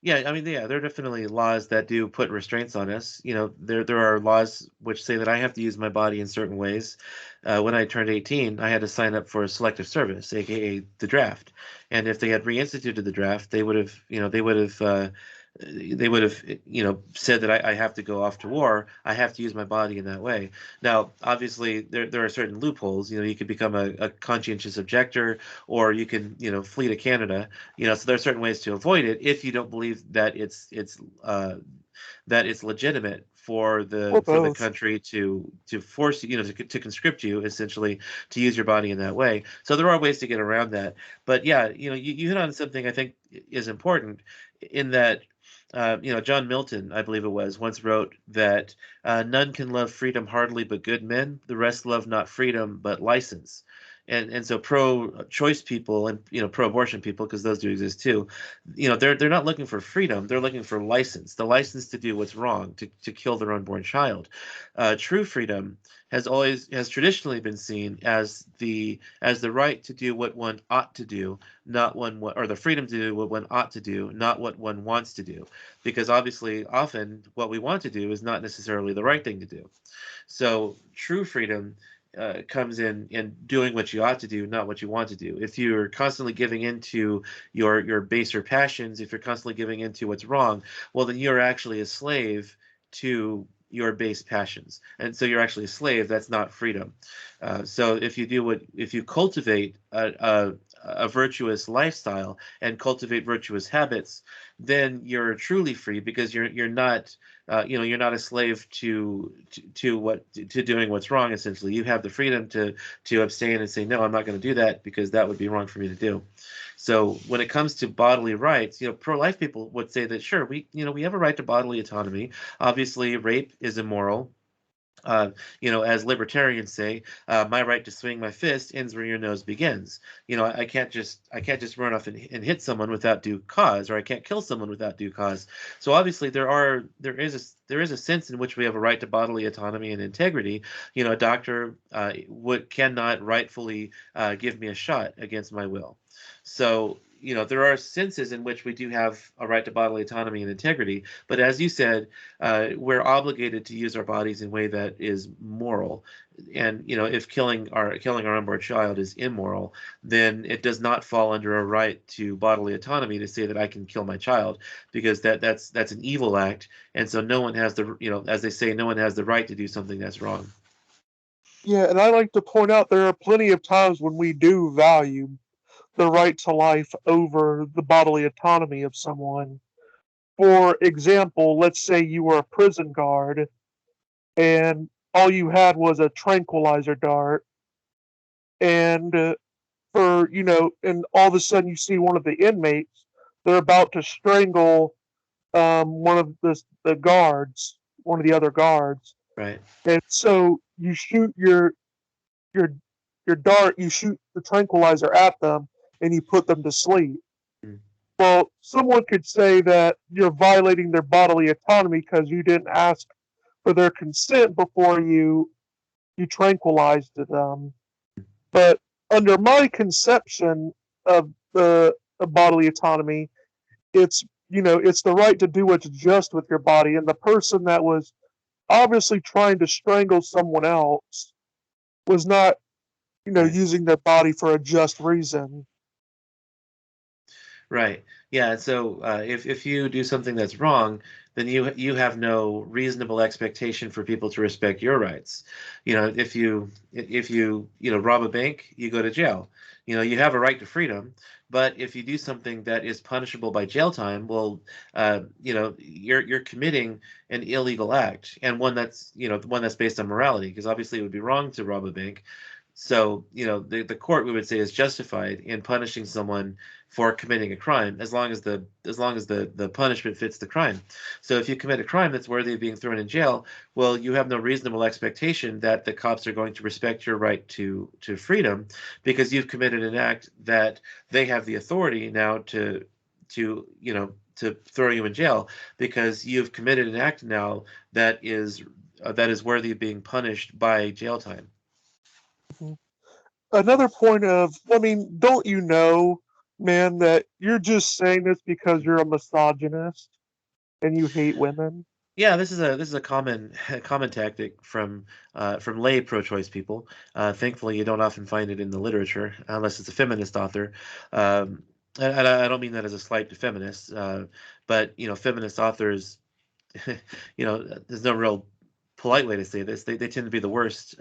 yeah. I mean, yeah, there are definitely laws that do put restraints on us. You know, there are laws which say that I have to use my body in certain ways. When I turned 18, I had to sign up for a selective service, aka the draft. And if they had reinstituted the draft, they would have, you know, said that I have to go off to war. I have to use my body in that way. Now, obviously, there are certain loopholes. You know, you could become a conscientious objector, or you can, you know, flee to Canada. You know, so there are certain ways to avoid it if you don't believe that it's legitimate Or for the both. country to force you, you know, to conscript you, essentially, to use your body in that way. So there are ways to get around that. But yeah, you know, you hit on something I think is important, in that you know, John Milton, I believe it was, once wrote that none can love freedom heartily but good men. The rest love not freedom but license. And so pro-choice people and, you know, pro-abortion people, because those do exist too, you know, they're not looking for freedom. They're looking for license, the license to do what's wrong, to kill their unborn child. True freedom has traditionally been seen as the right to do what one ought to do, not or the freedom to do what one ought to do, not what one wants to do, because obviously often what we want to do is not necessarily the right thing to do. So true freedom comes in doing what you ought to do, not what you want to do. If you're constantly giving into your baser passions, if you're constantly giving into what's wrong, well, then you're actually a slave to your base passions, and so you're actually a slave. That's not freedom. So if you cultivate a virtuous lifestyle and cultivate virtuous habits, then you're truly free because you're not you're not a slave to doing what's wrong. Essentially, you have the freedom to abstain and say no, I'm not going to do that because that would be wrong for me to do. So when it comes to bodily rights, pro-life people would say that sure, we have a right to bodily autonomy. Obviously, rape is immoral. uh, as libertarians say, my right to swing my fist ends where your nose begins. I can't just run off and hit someone without due cause, or I can't kill someone without due cause. So obviously there is a sense in which we have a right to bodily autonomy and integrity. A doctor cannot rightfully give me a shot against my will. So there are senses in which we do have a right to bodily autonomy and integrity. But as you said, we're obligated to use our bodies in a way that is moral. And if killing our unborn child is immoral, then it does not fall under a right to bodily autonomy to say that I can kill my child, because that's an evil act. And so no one has as they say, no one has the right to do something that's wrong. Yeah, and I like to point out there are plenty of times when we do value the right to life over the bodily autonomy of someone. For example, let's say you were a prison guard and all you had was a tranquilizer dart, and and all of a sudden you see one of the inmates, they're about to strangle one of the guards, one of the other guards, Right. and so you shoot your your dart, you shoot the tranquilizer at them, and you put them to sleep. Mm. Well, someone could say that you're violating their bodily autonomy because you didn't ask for their consent before you tranquilized them. But under my conception of the of bodily autonomy, it's the right to do what's just with your body. And the person that was obviously trying to strangle someone else was not, Right. using their body for a just reason. Right. Yeah. So if you do something that's wrong, then you have no reasonable expectation for people to respect your rights. If you rob a bank, you go to jail. You have a right to freedom, but if you do something that is punishable by jail time, well, you're committing an illegal act, and one that's based on morality, because obviously it would be wrong to rob a bank. So, the court, we would say, is justified in punishing someone for committing a crime, as long as the punishment fits the crime. So if you commit a crime that's worthy of being thrown in jail, well, you have no reasonable expectation that the cops are going to respect your right to freedom, because you've committed an act that they have the authority now to throw you in jail, because you've committed an act now that is worthy of being punished by jail time. Mhm. Another point of, I mean, don't you know, man, that you're just saying this because you're a misogynist and you hate women? Yeah, this is a common common tactic from lay pro-choice people. Thankfully, you don't often find it in the literature unless it's a feminist author. And I don't mean that as a slight to feminists, but feminist authors, there's no real polite way to say this. They tend to be the worst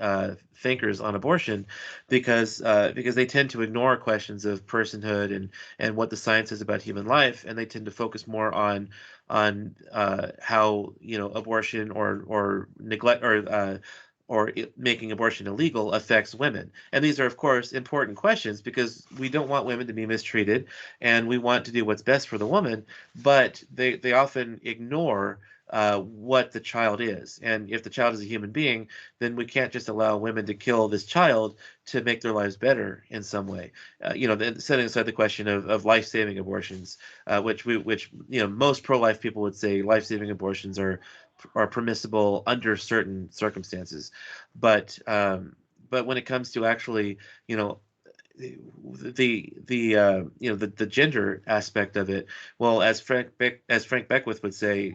thinkers on abortion, because they tend to ignore questions of personhood and what the science is about human life, and they tend to focus more on how abortion or neglect or making abortion illegal affects women. And these are, of course, important questions, because we don't want women to be mistreated, and we want to do what's best for the woman. But they often ignore what the child is. And if the child is a human being, then we can't just allow women to kill this child to make their lives better in some way. Setting aside the question of life-saving abortions, which most pro-life people would say life-saving abortions are permissible under certain circumstances. But when it comes to actually, the gender aspect of it, well, as Frank Beckwith would say,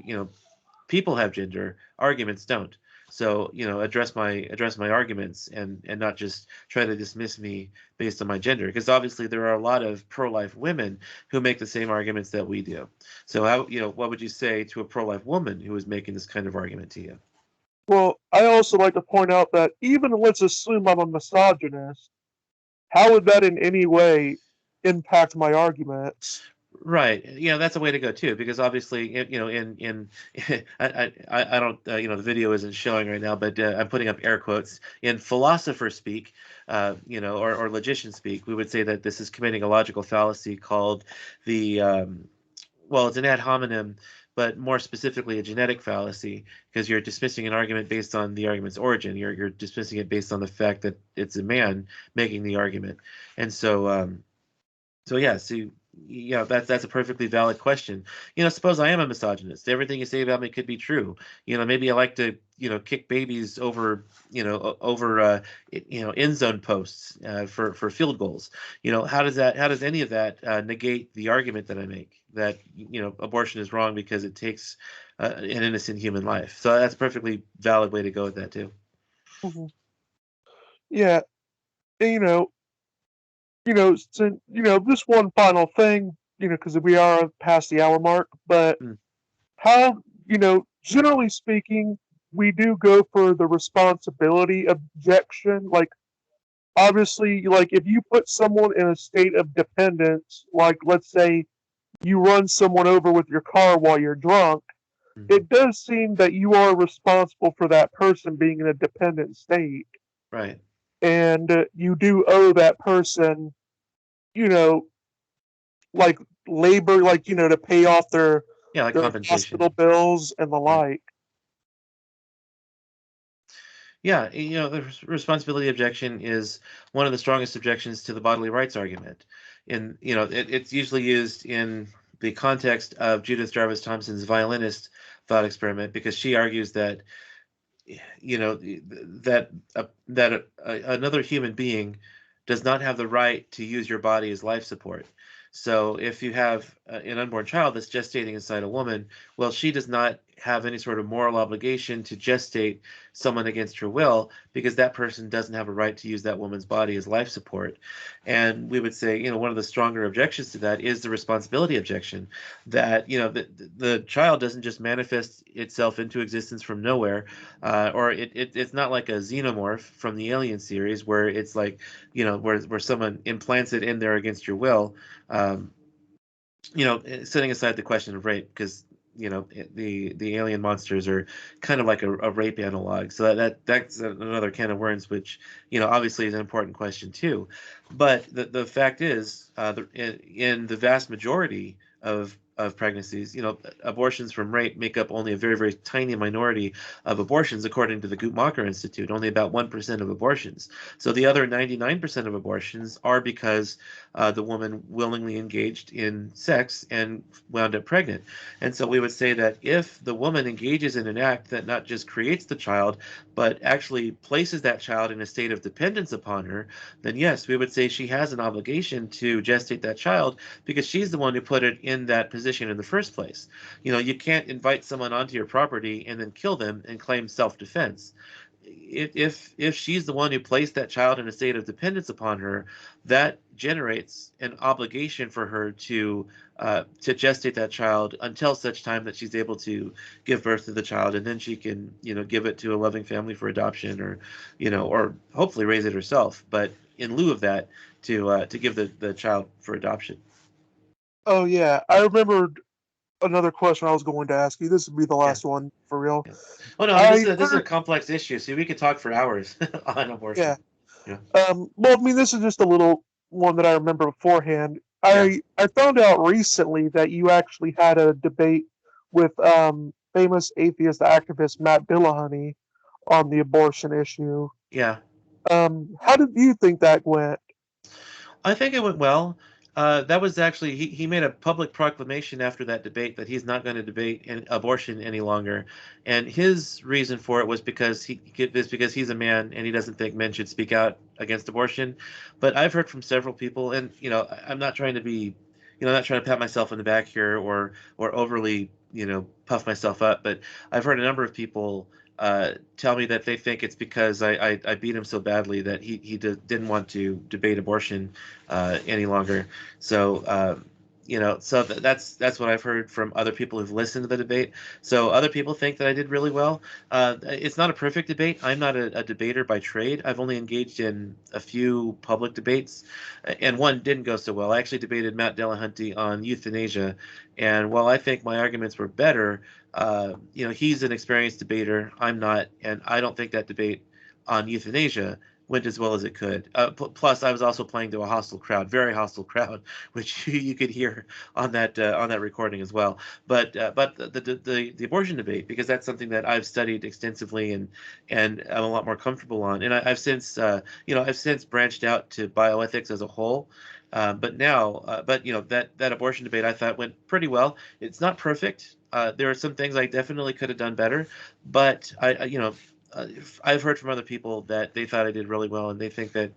people have gender, arguments don't. So, address my arguments and not just try to dismiss me based on my gender, because obviously there are a lot of pro-life women who make the same arguments that we do. So how, what would you say to a pro-life woman who is making this kind of argument to you? Well, I also like to point out that even let's assume I'm a misogynist, how would that in any way impact my argument? Right. That's a way to go too, because obviously, in I don't, the video isn't showing right now, but I'm putting up air quotes. In philosopher speak, or logician speak, we would say that this is committing a logical fallacy called the, well, it's an ad hominem, but more specifically a genetic fallacy, because you're dismissing an argument based on the argument's origin. You're dismissing it based on the fact that it's a man making the argument, and so yeah, so yeah, that's a perfectly valid question. Suppose I am a misogynist. Everything you say about me could be true. Maybe I like to, kick babies over, end zone posts for field goals. How does any of that negate the argument that I make that abortion is wrong because it takes an innocent human life? So that's a perfectly valid way to go with that too. Mhm. Yeah, and, so, just one final thing, because we are past the hour mark, but Mm, how, generally speaking, we do go for the responsibility objection. Like, obviously, like if you put someone in a state of dependence, like let's say you run someone over with your car while you're drunk, mhm. it does seem that you are responsible for that person being in a dependent state. Right. And you do owe that person, you know, like labor, like, to pay off Yeah, like their compensation. hospital bills and the Right. like. Yeah, the responsibility objection is one of the strongest objections to the bodily rights argument. It's usually used in the context of Judith Jarvis Thompson's violinist thought experiment, because she argues that, another human being does not have the right to use your body as life support. So if you have an unborn child that's gestating inside a woman, well, she does not have any sort of moral obligation to gestate someone against her will, because that person doesn't have a right to use that woman's body as life support. And we would say, one of the stronger objections to that is the responsibility objection, that, the child doesn't just manifest itself into existence from nowhere, or it's not like a xenomorph from the Alien series where it's like, where someone implants it in there against your will. Um, Setting aside the question of rape, because the alien monsters are kind of like a rape analog, so that's another can of worms, which obviously is an important question too. But the fact is, in the vast majority of pregnancies, abortions from rape make up only a very, very tiny minority of abortions, according to the Guttmacher Institute. Only about 1% of abortions. So the other 99% of abortions are because the woman willingly engaged in sex and wound up pregnant. And so we would say that if the woman engages in an act that not just creates the child, but actually places that child in a state of dependence upon her, then yes, we would say she has an obligation to gestate that child, because she's the one who put it in that position in the first place. You can't invite someone onto your property and then kill them and claim self-defense. If she's the one who placed that child in a state of dependence upon her, that generates an obligation for her to gestate that child until such time that she's able to give birth to the child, and then she can give it to a loving family for adoption, or or hopefully raise it herself. But in lieu of that, to give the child for adoption. Oh yeah, I remembered another question I was going to ask you. This would be the Yeah, last one for real. yeah. Oh no, I mean, I this is a heard, complex issue. See, we could talk for hours on abortion. yeah. Yeah, Well, I mean, this is just a little one that I remember beforehand. yeah. I found out recently that you actually had a debate with famous atheist activist Matt Dillahunty on the abortion issue. Yeah. How did you think that went? I think it went well. That was actually, he made a public proclamation after that debate that he's not going to debate abortion any longer, and his reason for it was because he's a man and he doesn't think men should speak out against abortion. But I've heard from several people, and I'm not trying to be, I'm not trying to pat myself on the back here, or overly puff myself up, but I've heard a number of people tell me that they think it's because I beat him so badly that he didn't want to debate abortion any longer. So so that's what I've heard from other people who've listened to the debate. So other people think that I did really well. It's not a perfect debate. I'm not a debater by trade. I've only engaged in a few public debates, and one didn't go so well. I actually debated Matt Dillahunty on euthanasia, and while I think my arguments were better, he's an experienced debater. I'm not, and I don't think that debate on euthanasia went as well as it could. Plus, I was also playing to a hostile crowd, very hostile crowd, which you could hear on that recording as well. But the abortion debate, because that's something that I've studied extensively and I'm a lot more comfortable on, and I've since I've since branched out to bioethics as a whole. That abortion debate I thought went pretty well. It's not perfect. There are some things I definitely could have done better, but I've heard from other people that they thought I did really well, and they think that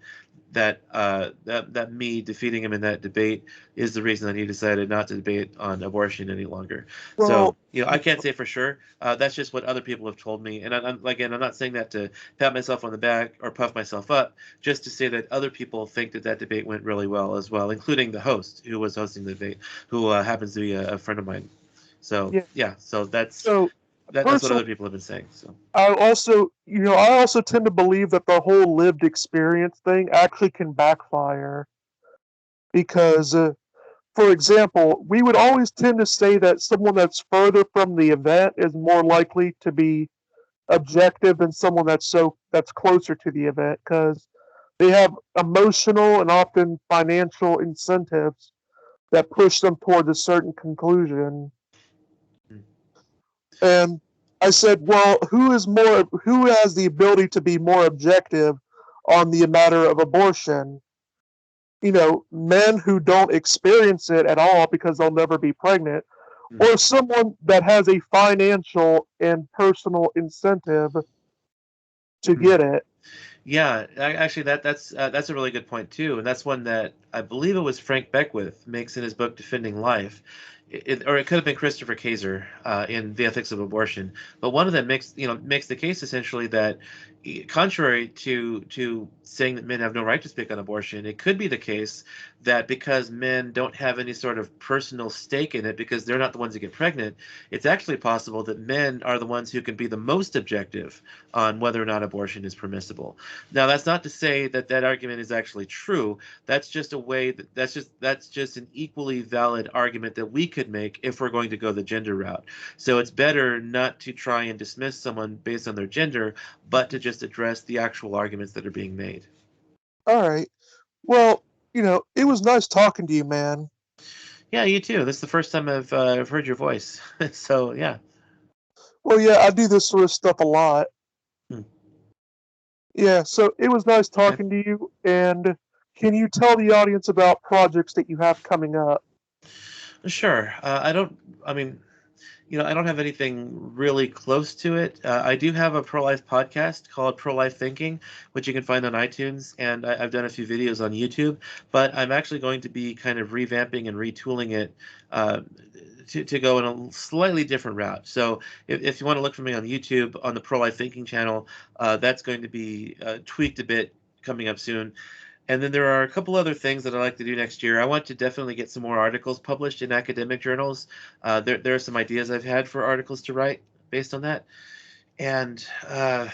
me defeating him in that debate is the reason that he decided not to debate on abortion any longer. So Well, I can't say for sure. That's just what other people have told me, and I'm not saying that to pat myself on the back or puff myself up, just to say that other people think that debate went really well as well, including the host who was hosting the debate, who happens to be a friend of mine. So yeah. yeah, so So that's what personally, other people have been saying. So I also tend to believe that the whole lived experience thing actually can backfire because, for example, we would always tend to say that someone that's further from the event is more likely to be objective than someone that's closer to the event because they have emotional and often financial incentives that push them towards a certain conclusion. mm, And I said, well, who has the ability to be more objective on the matter of abortion? Men who don't experience it at all because they'll never be pregnant, mm. or someone that has a financial and personal incentive to Mm. get it. Yeah, actually, that's a really good point too, and that's one that I believe it was Frank Beckwith makes in his book Defending Life, or it could have been Christopher Kaiser in The Ethics of Abortion. But one of them makes the case essentially that, contrary to saying that men have no right to speak on abortion, it could be the case that because men don't have any sort of personal stake in it because they're not the ones who get pregnant, it's actually possible that men are the ones who can be the most objective on whether or not abortion is permissible. Now, that's not to say that that argument is actually true. That's just a way that's just an equally valid argument that we could make if we're going to go the gender route. So it's better not to try and dismiss someone based on their gender, but to just address the actual arguments that are being made. All right. Well, it was nice talking to you, man. Yeah, you too. This is the first time I've heard your voice. So yeah. Well, yeah, I do this sort of stuff a lot. Hmm. Yeah, so it was nice Okay. talking to you. And can you tell the audience about projects that you have coming up? Sure. I don't. I mean, I don't have anything really close to it. I do have a pro-life podcast called Pro-Life Thinking, which you can find on iTunes, and I've done a few videos on YouTube. But I'm actually going to be kind of revamping and retooling it uh, to go in a slightly different route. So if you want to look for me on YouTube on the Pro-Life Thinking channel, that's going to be tweaked a bit coming up soon. And then there are a couple other things that I'd like to do next year. I want to definitely get some more articles published in academic journals. There are some ideas I've had for articles to write based on that. And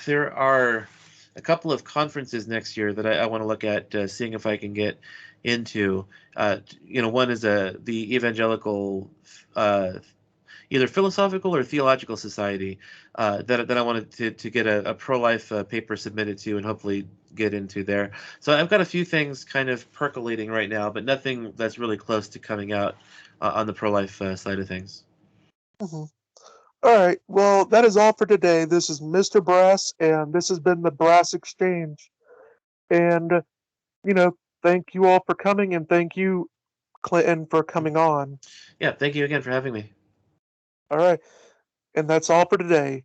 there are a couple of conferences next year that I want to look at, seeing if I can get into. One is the Evangelical uh, either philosophical or theological society that I wanted to get a pro-life paper submitted to and hopefully get into there. So I've got a few things kind of percolating right now, but nothing that's really close to coming out on the pro-life side of things. Mhm. All right. Well, that is all for today. This is Mr. Brass, and this has been the Brass Exchange. And, thank you all for coming, and thank you, Clinton, for coming on. Yeah, thank you again for having me. All right. And that's all for today.